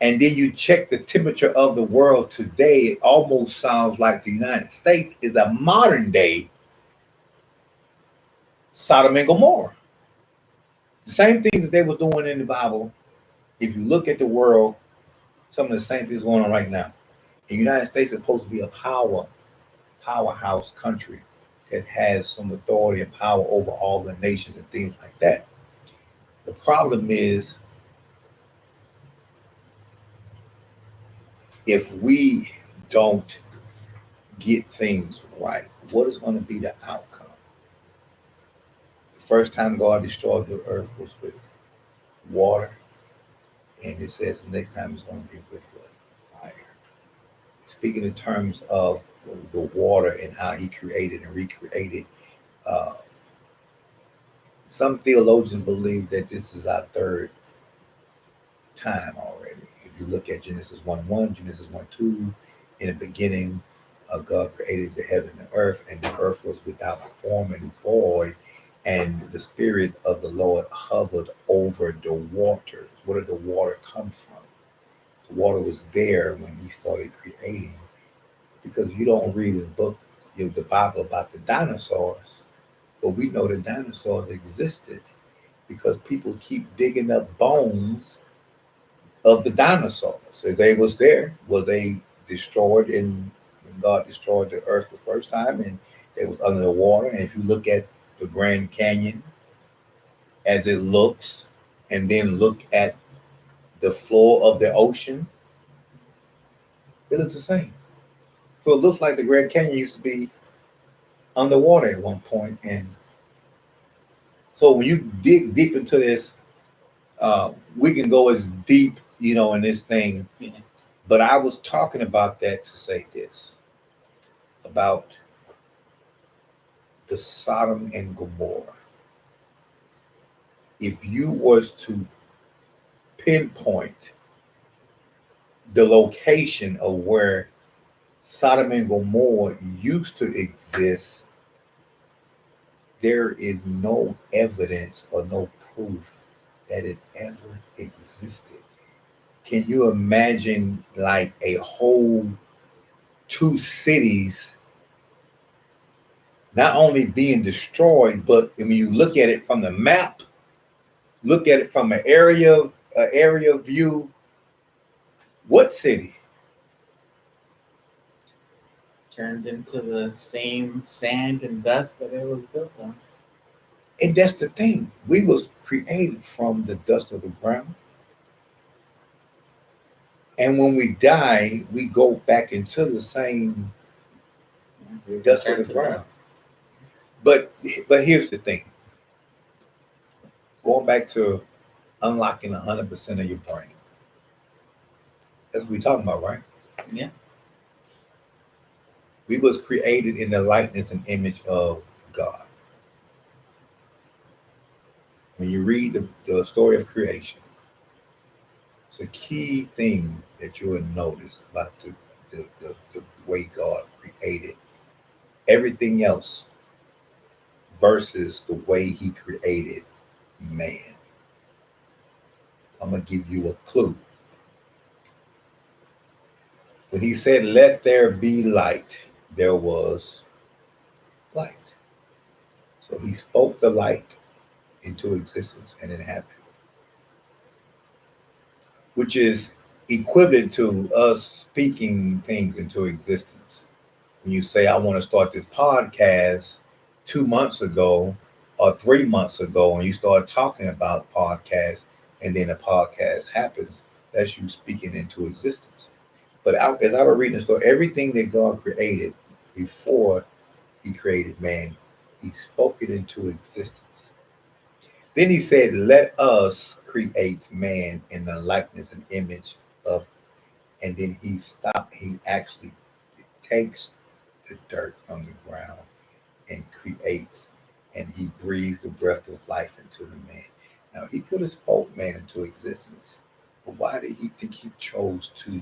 and then you check the temperature of the world today, it almost sounds like the United States is a modern day Sodom and Gomorrah. The same things that they were doing in the Bible, if you look at the world, some of the same things going on right now. The United States is supposed to be a powerhouse country that has some authority and power over all the nations and things like that. The problem is, if we don't get things right, what is going to be the outcome? The first time God destroyed the earth was with water, and it says the next time it's going to be with fire. Speaking in terms of the water and how he created and recreated, some theologians believe that this is our third time already. If you look at Genesis 1:1, Genesis 1:2, in the beginning, God created the heaven and earth, and the earth was without form and void, and the Spirit of the Lord hovered over the waters. Where did the water come from? The water was there when he started creating, because you don't read the Bible about the dinosaurs, but we know the dinosaurs existed because people keep digging up bones of the dinosaurs. If they was there, were they destroyed when God destroyed the earth the first time and they was under the water? And if you look at the Grand Canyon as it looks, and then look at the floor of the ocean, it looks the same. So it looks like the Grand Canyon used to be underwater at one point. And so when you dig deep into this, we can go as deep, in this thing. Yeah. But I was talking about that to say this about the Sodom and Gomorrah. If you was to pinpoint the location of where Sodom and Gomorrah used to exist, there is no evidence or no proof that it ever existed. Can you imagine like a whole two cities not only being destroyed, but when you look at it from the map, look at it from an area view, what city? Turned into the same sand and dust that it was built on. And that's the thing. We was created from the dust of the ground. And when we die, we go back into the same dust of the ground. But here's the thing. Going back to unlocking 100% of your brain. That's what we're talking about, right? Yeah. We was created in the likeness and image of God. When you read the story of creation, it's a key thing that you will notice about the way God created everything else versus the way he created man. I'm going to give you a clue. When he said, let there be light, there was light. So he spoke the light into existence and it happened. Which is equivalent to us speaking things into existence. When you say, I want to start this podcast 2 months ago or 3 months ago, and you start talking about podcasts, and then a podcast happens, that's you speaking into existence. But as I was reading the story, everything that God created before he created man, he spoke it into existence. Then he said, let us create man in the likeness and image of, and then he stopped. He actually takes the dirt from the ground and creates, and he breathes the breath of life into the man. Now, he could have spoke man into existence, but why did he think he chose to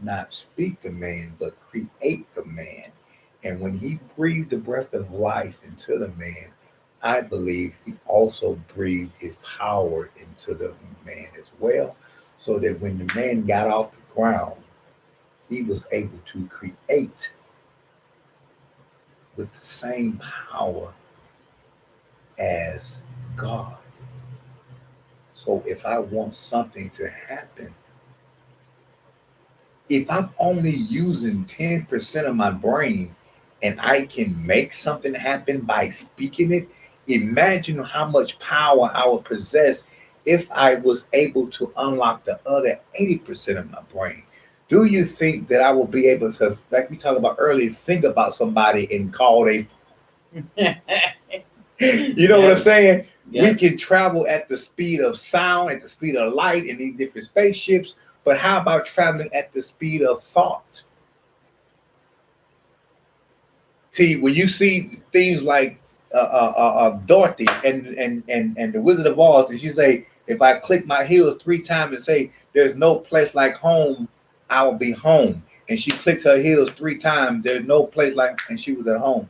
not speak the man, but create the man? And when he breathed the breath of life into the man, I believe he also breathed his power into the man as well, so that when the man got off the ground, he was able to create with the same power as God. So if I want something to happen, if I'm only using 10% of my brain and I can make something happen by speaking it, imagine how much power I would possess if I was able to unlock the other 80% of my brain. Do you think that I will be able to, like we talked about earlier, think about somebody and call a you know what I'm saying? Yeah. We can travel at the speed of sound, at the speed of light in these different spaceships, but how about traveling at the speed of thought? See, when you see things like Dorothy and the Wizard of Oz, and she say, if I click my heels 3 times and say, there's no place like home, I will be home. And she clicked her heels 3 times, there's no place like, and she was at home.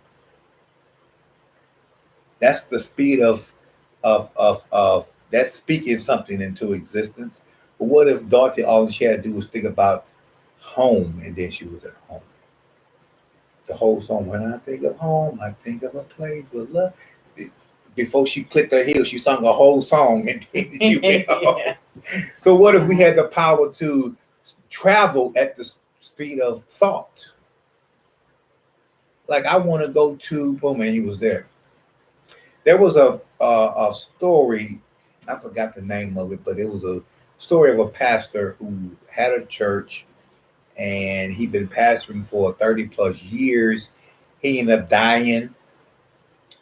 That's the speed of that's speaking something into existence. But what if Dorothy, all she had to do was think about home, and then she was at home? The whole song, when I think of home, I think of a place with love. Before she clicked her heels, she sung a whole song, and then she went home. Yeah. So what if we had the power to travel at the speed of thought? Like, I want to go to, boom, and he was there. There was a story, I forgot the name of it, but it was a story of a pastor who had a church, and he'd been pastoring for 30 plus years. He ended up dying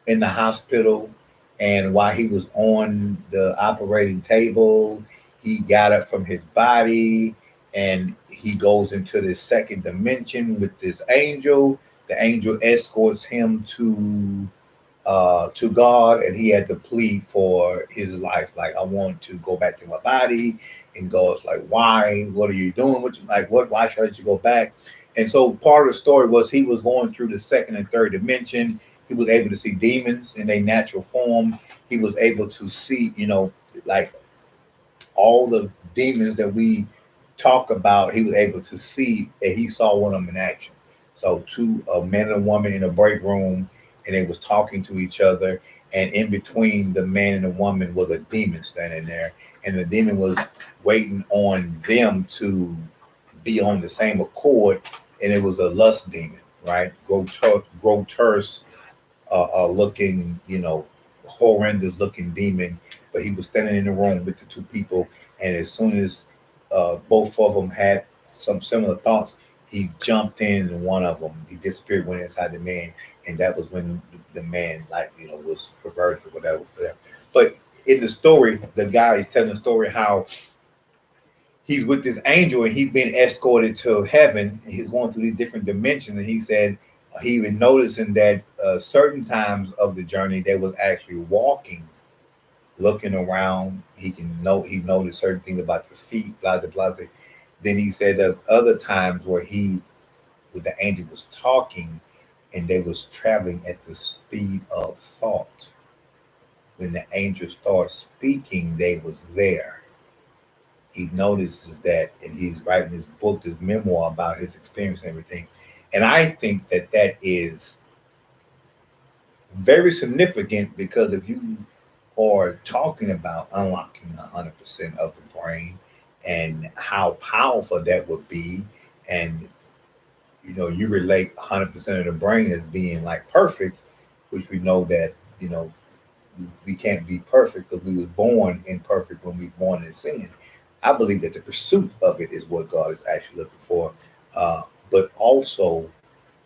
in the hospital, and while he was on the operating table, he got up from his body, and he goes into this second dimension with this angel. The angel escorts him to God, and he had to plead for his life. Like, I want to go back to my body. And God's like, why? What are you doing? Why should you go back? And so part of the story was he was going through the second and third dimension. He was able to see demons in their natural form. He was able to see, like all the demons that we talk about, he was able to see, and he saw one of them in action. So a man and a woman in a break room, and they was talking to each other, and in between the man and the woman was a demon standing there, and the demon was waiting on them to be on the same accord, and it was a lust demon, right? Grotesque looking, horrendous looking demon, but he was standing in the room with the 2 people, and as soon as both of them had some similar thoughts. He jumped in one of them. He disappeared, went inside the man, and that was when the man, like, was perverted or whatever. But in the story, the guy is telling the story how he's with this angel and he's being escorted to heaven. And he's going through these different dimensions, and he said he even noticing that certain times of the journey they was actually walking, looking around. He noticed certain things about the feet, blah blah blah. Then he said there's other times where the angel was talking, and they was traveling at the speed of thought. When the angel started speaking, they was there. He notices that, and he's writing his book, his memoir about his experience and everything. And I think that that is very significant, because if you are talking about unlocking 100% of the brain and how powerful that would be, and you relate 100% of the brain as being like perfect, which we know that we can't be perfect because we was born imperfect when we were born in sin. I believe that the pursuit of it is what God is actually looking for. But also,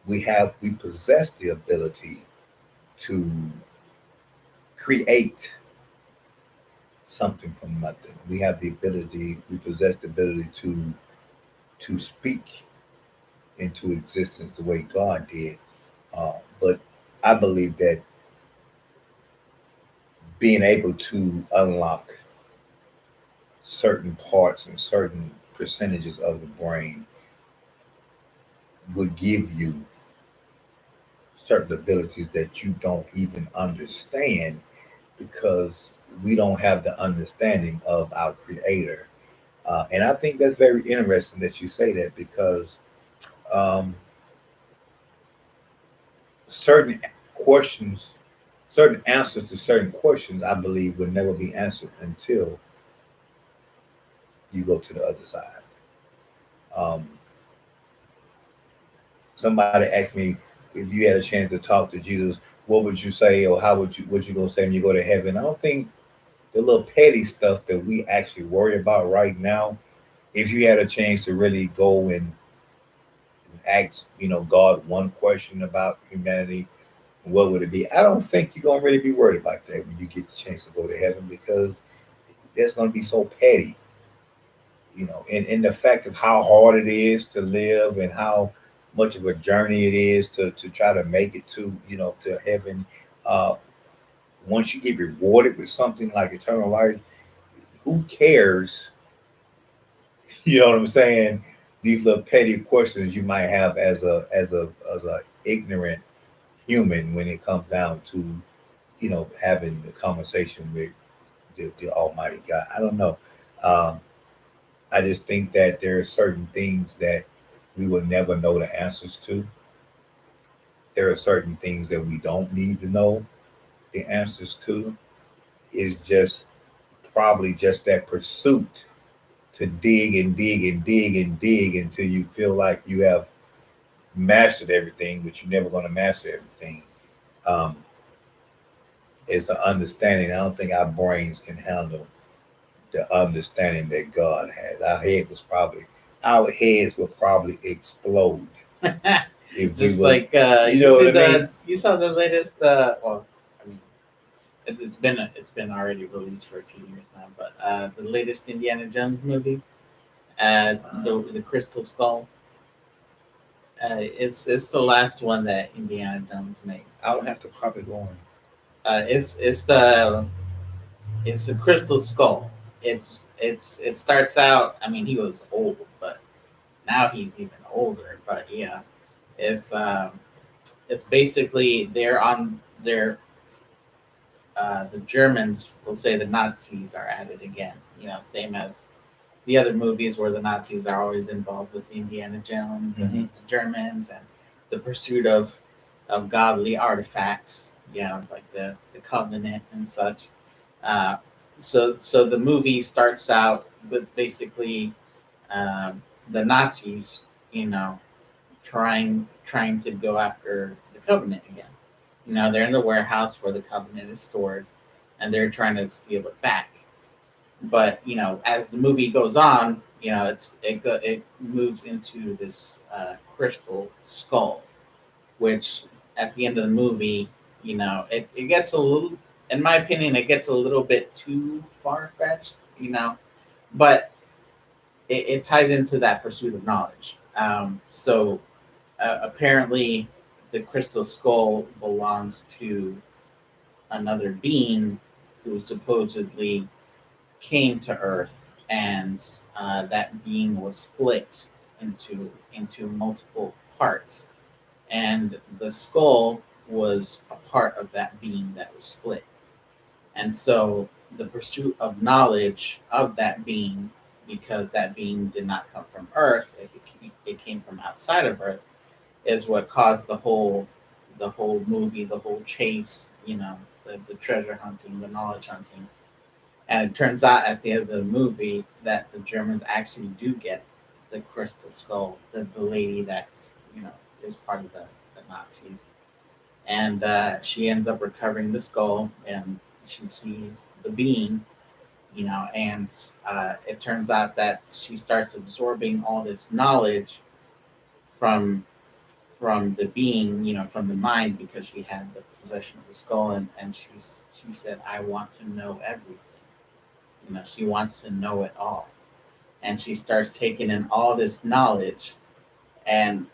we possess the ability to create something from nothing. We possess the ability to speak into existence the way God did. But I believe that being able to unlock certain parts and certain percentages of the brain would give you certain abilities that you don't even understand, because we don't have the understanding of our creator. And I think that's very interesting that you say that, because um, certain questions, certain answers to certain questions, I believe would never be answered until you go to the other side. Um, Somebody asked me, if you had a chance to talk to Jesus, what would you say, or what you gonna say when you go to heaven? I don't think the little petty stuff that we actually worry about right now. If you had a chance to really go and ask, God one question about humanity, what would it be? I don't think you're gonna really be worried about that when you get the chance to go to heaven, because that's gonna be so petty, and the fact of how hard it is to live, and how much of a journey it is to try to make it to heaven. Uh, Once you get rewarded with something like eternal life, who cares? You know what I'm saying? These little petty questions you might have as a ignorant human, when it comes down to having the conversation with the Almighty God. I don't know. Um, I just think that there are certain things that we will never know the answers to. There are certain things that we don't need to know the answers to. It's just probably just that pursuit to dig and dig and dig and dig until you feel like you have mastered everything, but you're never going to master everything. Um, it's an understanding. I don't think our brains can handle the understanding that God has. Our heads would probably explode if we Just were, like you know what I mean? you saw the latest. Well, I mean, it's been already released for a few years now, but the latest Indiana Jones movie, the Crystal Skull. It's the last one that Indiana Jones made. I'll have to probably go on. It's the Crystal Skull. It starts out. I mean, he was old, but now he's even older. But yeah, it's basically they're on their the Germans will say the Nazis are at it again. Same as the other movies where the Nazis are always involved with Indiana Jones and the Germans and the pursuit of godly artifacts. Like the Covenant and such. So the movie starts out with basically the Nazis, trying to go after the Covenant again. They're in the warehouse where the Covenant is stored, and they're trying to steal it back. But as the movie goes on, it moves into this crystal skull, which at the end of the movie, it gets a little, in my opinion, it gets a little bit too far fetched, but it ties into that pursuit of knowledge. Apparently, the crystal skull belongs to another being who supposedly came to Earth, and that being was split into multiple parts, and the skull was a part of that being that was split. And so the pursuit of knowledge of that being, because that being did not come from Earth, it came from outside of Earth, is what caused the whole movie, the whole chase, the treasure hunting, the knowledge hunting. And it turns out at the end of the movie that the Germans actually do get the crystal skull, the lady that is part of the Nazis, and she ends up recovering the skull, and she sees the being, and it turns out that she starts absorbing all this knowledge from the being, from the mind, because she had the possession of the skull, and she said, "I want to know everything." She wants to know it all, and she starts taking in all this knowledge, and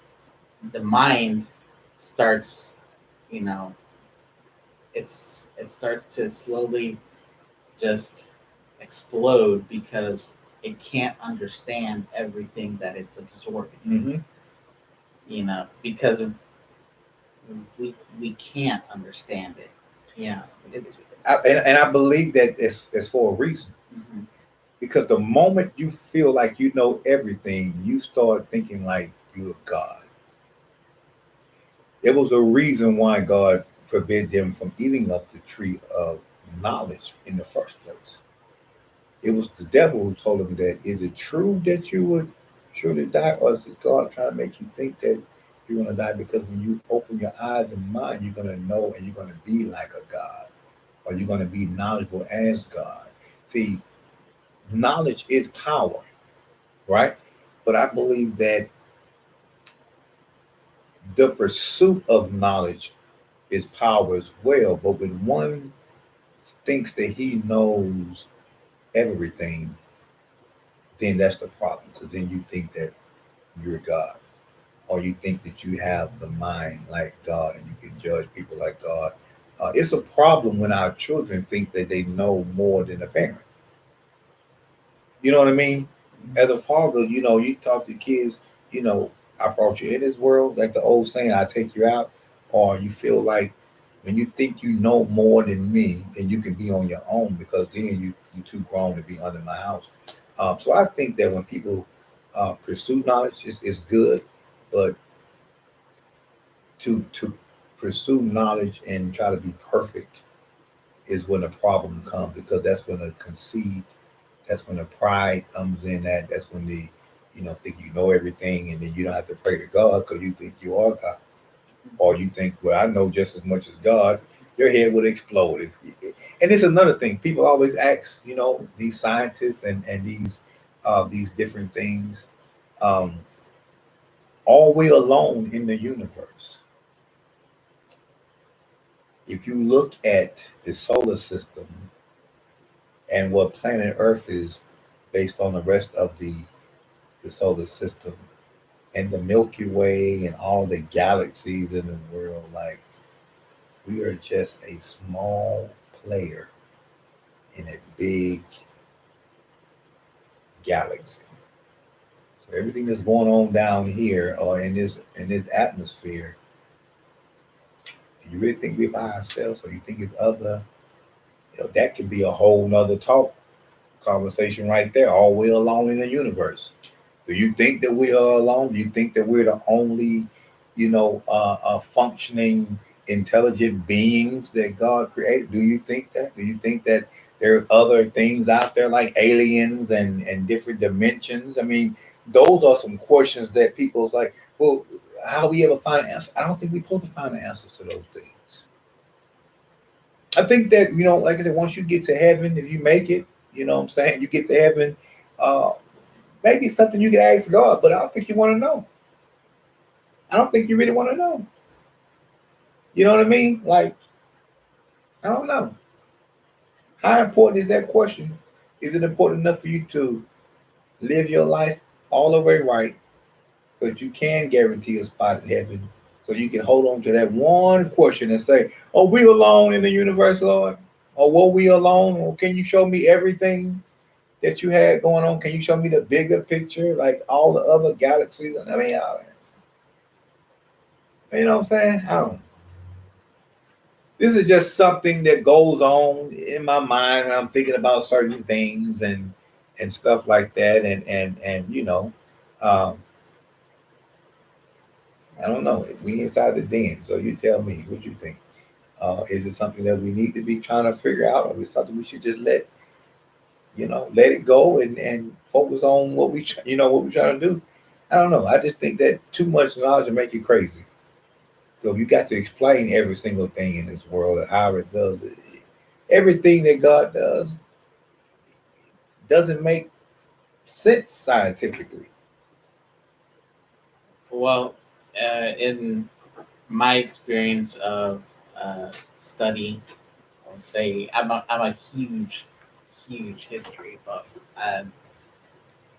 the mind starts, you know, it starts to slowly just explode because it can't understand everything that it's absorbing. Mm-hmm. Because we can't understand it. It's And I believe that it's for a reason. mhm. Because the moment you feel like you know everything, you start thinking like you're God. There was a reason why God forbid them from eating of the tree of knowledge in the first place. It was the devil who told him that, is it true that you would surely die, or is it God trying to make you think that you're going to die? Because when you open your eyes and mind, you're going to know and you're going to be like a God, or you're going to be knowledgeable as God. See, knowledge is power, right? But I believe that the pursuit of knowledge is power as well. But when one thinks that he knows everything, then that's the problem. Because then you think that you're God, or you think that you have the mind like God and you can judge people like God. It's a problem when our children think that they know more than a parent. You know what I mean? As a father, you talk to kids, I brought you in this world, like the old saying, I take you out, or you feel like when you think you know more than me, then you can be on your own because then you're too grown to be under my house. So I think that when people pursue knowledge, is good, but to pursue knowledge and try to be perfect is when the problem comes, because that's when the conceit, that's when the pride comes in. That's when the think you know everything, and then you don't have to pray to God because you think you are God, or you think, well, I know just as much as God. Your head would explode. And it's another thing. People always ask, these scientists and these different things, um, are we alone in the universe? If you look at the solar system and what planet Earth is based on the rest of the solar system and the Milky Way and all the galaxies in the world, like, we are just a small player in a big galaxy. So everything that's going on down here or in this atmosphere, do you really think we're by ourselves, or you think it's other? That could be a whole nother conversation right there. Are we alone in the universe? Do you think that we are alone? Do you think that we're the only, functioning, intelligent beings that God created? Do you think that? Do you think that there are other things out there like aliens and different dimensions? I mean, those are some questions that people's like, well, how we ever find answers? I don't think we're supposed to find the answers to those things. I think that, like I said, once you get to heaven, if you make it, You know what I'm saying? You get to heaven, maybe something you can ask God, but I don't think you want to know. I don't think you really want to know. You know what I mean? Like, I don't know. How important is that question? Is it important enough for you to live your life all the way right, but you can guarantee a spot in heaven? So you can hold on to that one question and say, "Are we alone in the universe, Lord? Or were we alone? Or can you show me everything that you had going on? Can you show me the bigger picture, like all the other galaxies?" I mean, you know what I'm saying? I don't. This is just something that goes on in my mind when I'm thinking about certain things and stuff like that, and um, I don't know. We inside the den, so you tell me what you think. Is it something that we need to be trying to figure out, or is it something we should just let it go and focus on what we're trying to do? I don't know. I just think that too much knowledge will make you crazy. So you got to explain every single thing in this world and how it does it. Everything that God does doesn't make sense scientifically. Well, in my experience of study, I'll say I'm a huge history buff.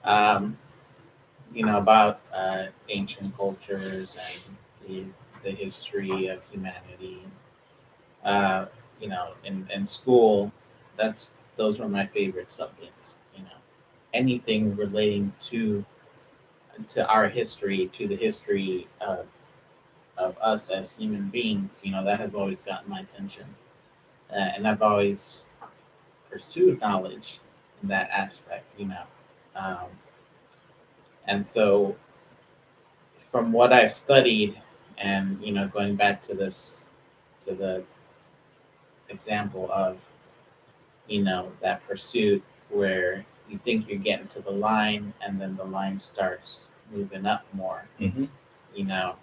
Um, about ancient cultures and the history of humanity. In school, those were my favorite subjects. Anything relating to our history, to the history of us as human beings, that has always gotten my attention. And I've always pursued knowledge in that aspect. Um, and so, from what I've studied, and going back to the example of that pursuit where you think you're getting to the line, and then the line starts moving up more. Mm-hmm. You know,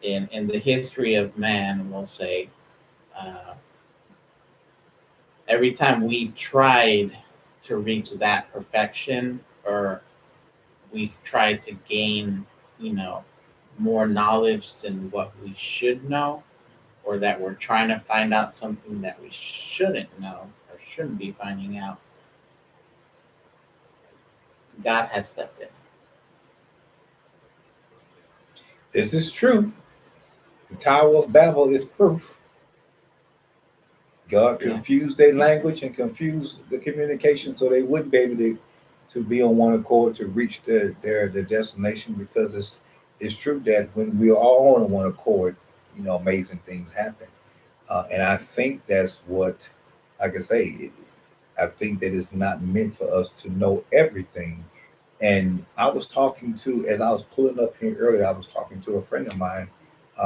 in the history of man, we'll say, uh, every time we've tried to reach that perfection, or we've tried to gain, more knowledge than what we should know, or that we're trying to find out something that we shouldn't know or shouldn't be finding out, God has stepped in. This is true. The Tower of Babel is proof. God Yeah. confused their language and confused the communication so they wouldn't be able to be on one accord to reach their destination, because it's true that when we are all on one accord, amazing things happen. And I think that's what I can say. I think that it's not meant for us to know everything. And I was talking to, as I was pulling up here earlier, I was talking to a friend of mine.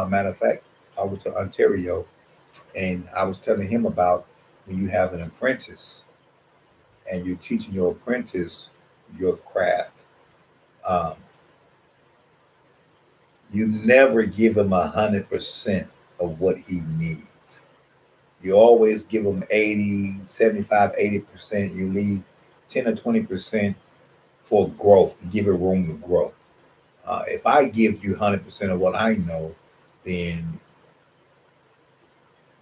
Matter of fact, I went to Ontario, and I was telling him about when you have an apprentice and you're teaching your apprentice your craft. Um, you never give him 100% of what he needs. You always give him 80, 75, 80%. You leave 10 or 20% for growth. You give it room to grow. If I give you 100% of what I know, then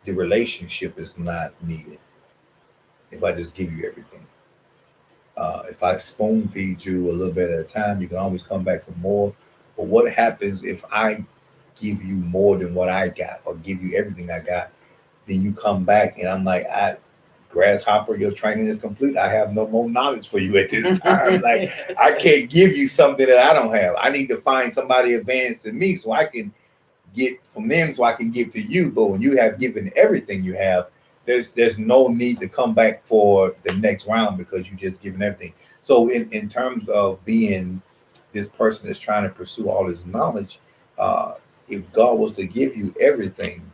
the relationship is not needed. If I just give you everything. If I spoon feed you a little bit at a time, you can always come back for more. But what happens if I give you more than what I got, or give you everything I got? Then you come back and I'm like, grasshopper, your training is complete. I have no more knowledge for you at this time. Like, I can't give you something that I don't have. I need to find somebody advanced than me so I can get from them, so I can give to you. But when you have given everything you have, there's no need to come back for the next round, because you just given everything. So in terms of being this person that's trying to pursue all this knowledge, if God was to give you everything,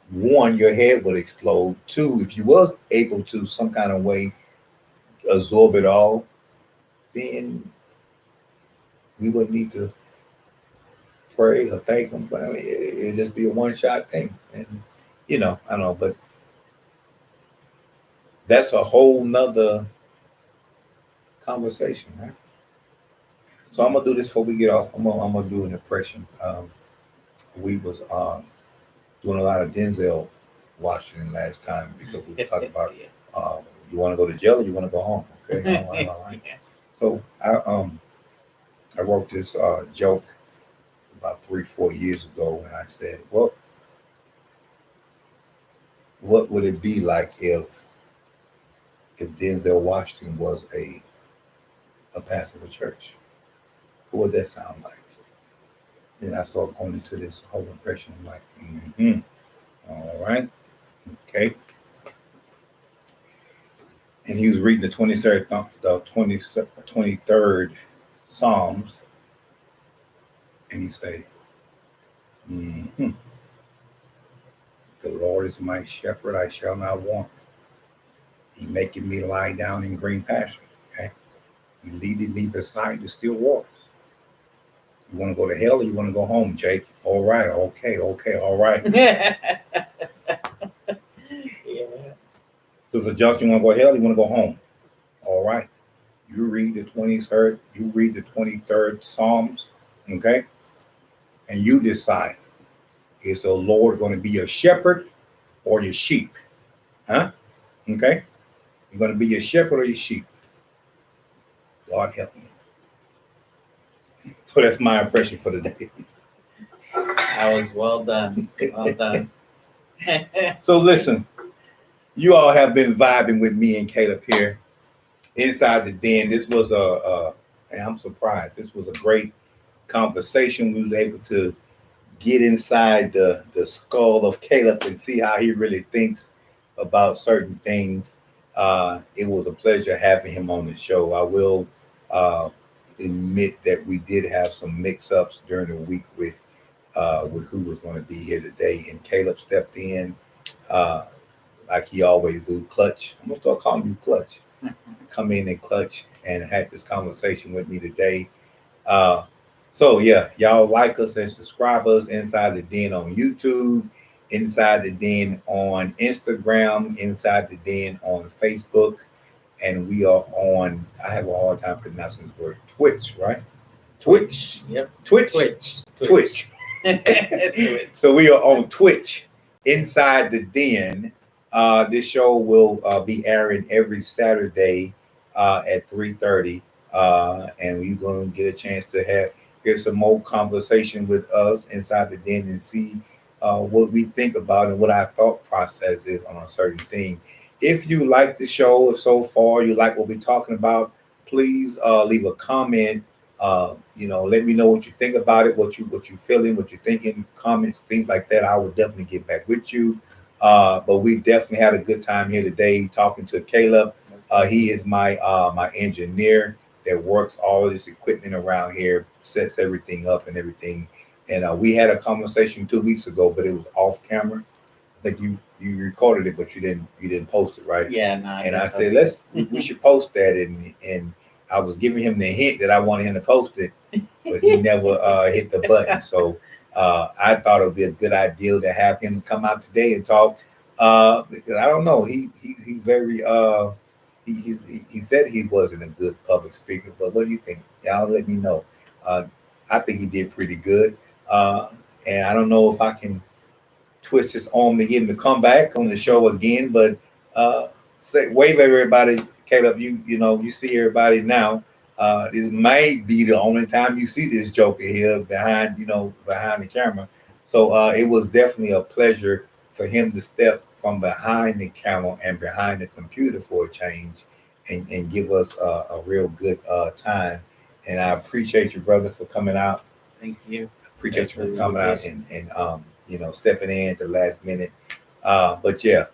one, your head would explode. Two, if you was able to some kind of way absorb it all, then we wouldn't need to pray or thank him for it. It'd just be a one shot thing. And I don't know, but that's a whole nother conversation, right? So I'm gonna do this before we get off. I'm gonna do an impression. We was doing a lot of Denzel Washington last time because we talked about you want to go to jail or you want to go home. Okay, all right. So I wrote this joke about 3-4 years ago, and I said, "Well, what would it be like if Denzel Washington was a pastor of a church? What would that sound like?" Then I started going into this whole impression. I'm like, all right, okay. And he was reading the 23rd Psalms, and he say, "The Lord is my shepherd; I shall not want. He maketh me lie down in green pasture. Okay, He leadeth me beside the still waters." You want to go to hell or you want to go home, Jake? All right, okay, all right. Yeah. Sister Johnson, you want to go to hell or you want to go home? All right. You read the 23rd Psalms, okay? And you decide, is the Lord going to be your shepherd or your sheep? Huh? Okay? You're going to be your shepherd or your sheep? God help me. So that's my impression for the day. That was well done. Well done. So listen, you all have been vibing with me and Caleb here inside the den. This was and I'm surprised. This was a great conversation. We were able to get inside the skull of Caleb and see how he really thinks about certain things. It was a pleasure having him on the show. I will admit that we did have some mix-ups during the week with who was going to be here today, and Caleb stepped in like he always do. Clutch. I'm gonna start calling you Clutch. Come in and Clutch and had this conversation with me today. So yeah, y'all like us and subscribe us Inside the Den on YouTube, Inside the Den on Instagram, Inside the Den on Facebook, and we are on, I have a hard time pronouncing this word, Twitch, right? Twitch. Yep. Twitch. Twitch. So we are on Twitch, Inside the Den. This show will be airing every Saturday at 3:30, and you're going to get a chance to hear some more conversation with us inside the den and see what we think about and what our thought process is on a certain thing. If you like the show, if so far you like what we're talking about, please leave a comment. Let me know what you think about it, what you feeling, what you're thinking, comments, things like that. I will definitely get back with you. But we definitely had a good time here today talking to Caleb. He is my engineer that works all of this equipment around here, sets everything up and everything. And we had a conversation 2 weeks ago, but it was off camera. I think you recorded it, but you didn't post it, right? Yeah, no. And I said, we should post that. And I was giving him the hint that I wanted him to post it, but he never hit the button. So I thought it would be a good idea to have him come out today and talk, because I don't know, he's very he said he wasn't a good public speaker, but what do you think? Y'all let me know. I think he did pretty good, and I don't know if I can twist his arm to get him to come back on the show again, but wave everybody. Caleb, you see everybody now. This may be the only time you see this joker here behind the camera. So it was definitely a pleasure for him to step from behind the camera and behind the computer for a change and give us a real good time. And I appreciate you, brother, for coming out. Thank you. Appreciate you for coming out and stepping in at the last minute. But yeah,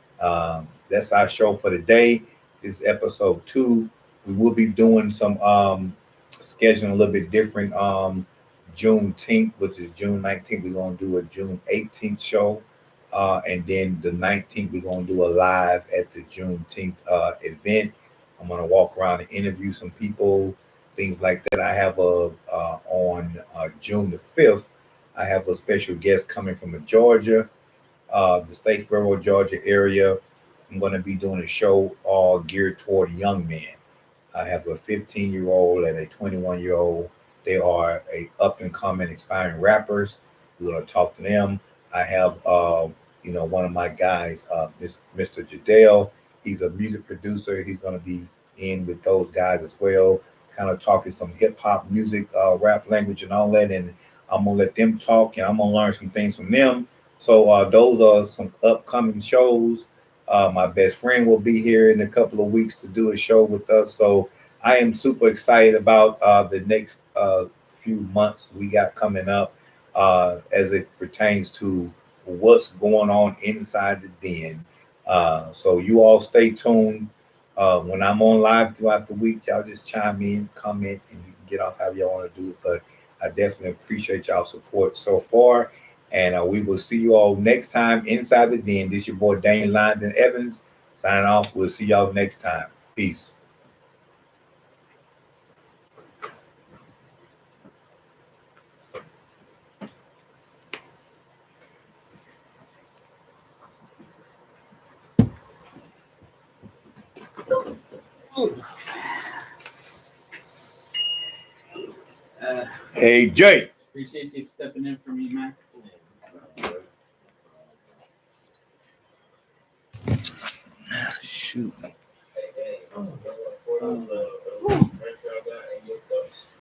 that's our show for the day. This is episode 2. We will be doing some scheduling a little bit different. Juneteenth, which is June 19th, we're going to do a June 18th show. And then the 19th, we're going to do a live at the Juneteenth event. I'm going to walk around and interview some people, things like that. I have on June the 5th, I have a special guest coming from Georgia, the Statesboro, Georgia area. I'm going to be doing a show all geared toward young men. I have a 15-year-old and a 21-year-old. They are a up and coming, aspiring rappers. We're going to talk to them. I have, one of my guys, Mr. Jadell. He's a music producer. He's going to be in with those guys as well, kind of talking some hip hop music, rap language, and all that. And I'm gonna let them talk, and I'm gonna learn some things from them. So those are some upcoming shows. My best friend will be here in a couple of weeks to do a show with us. So I am super excited about the next few months we got coming up as it pertains to what's going on inside the den. So you all stay tuned. When I'm on live throughout the week, y'all just chime in, comment, and you can get off however y'all want to do it. But I definitely appreciate y'all support so far. And we will see you all next time inside the den. This your boy Daniel Lyons and Evans signing off. We'll see y'all next time. Peace. Hey Jay. Appreciate you stepping in for me, man. Shoot. Hey,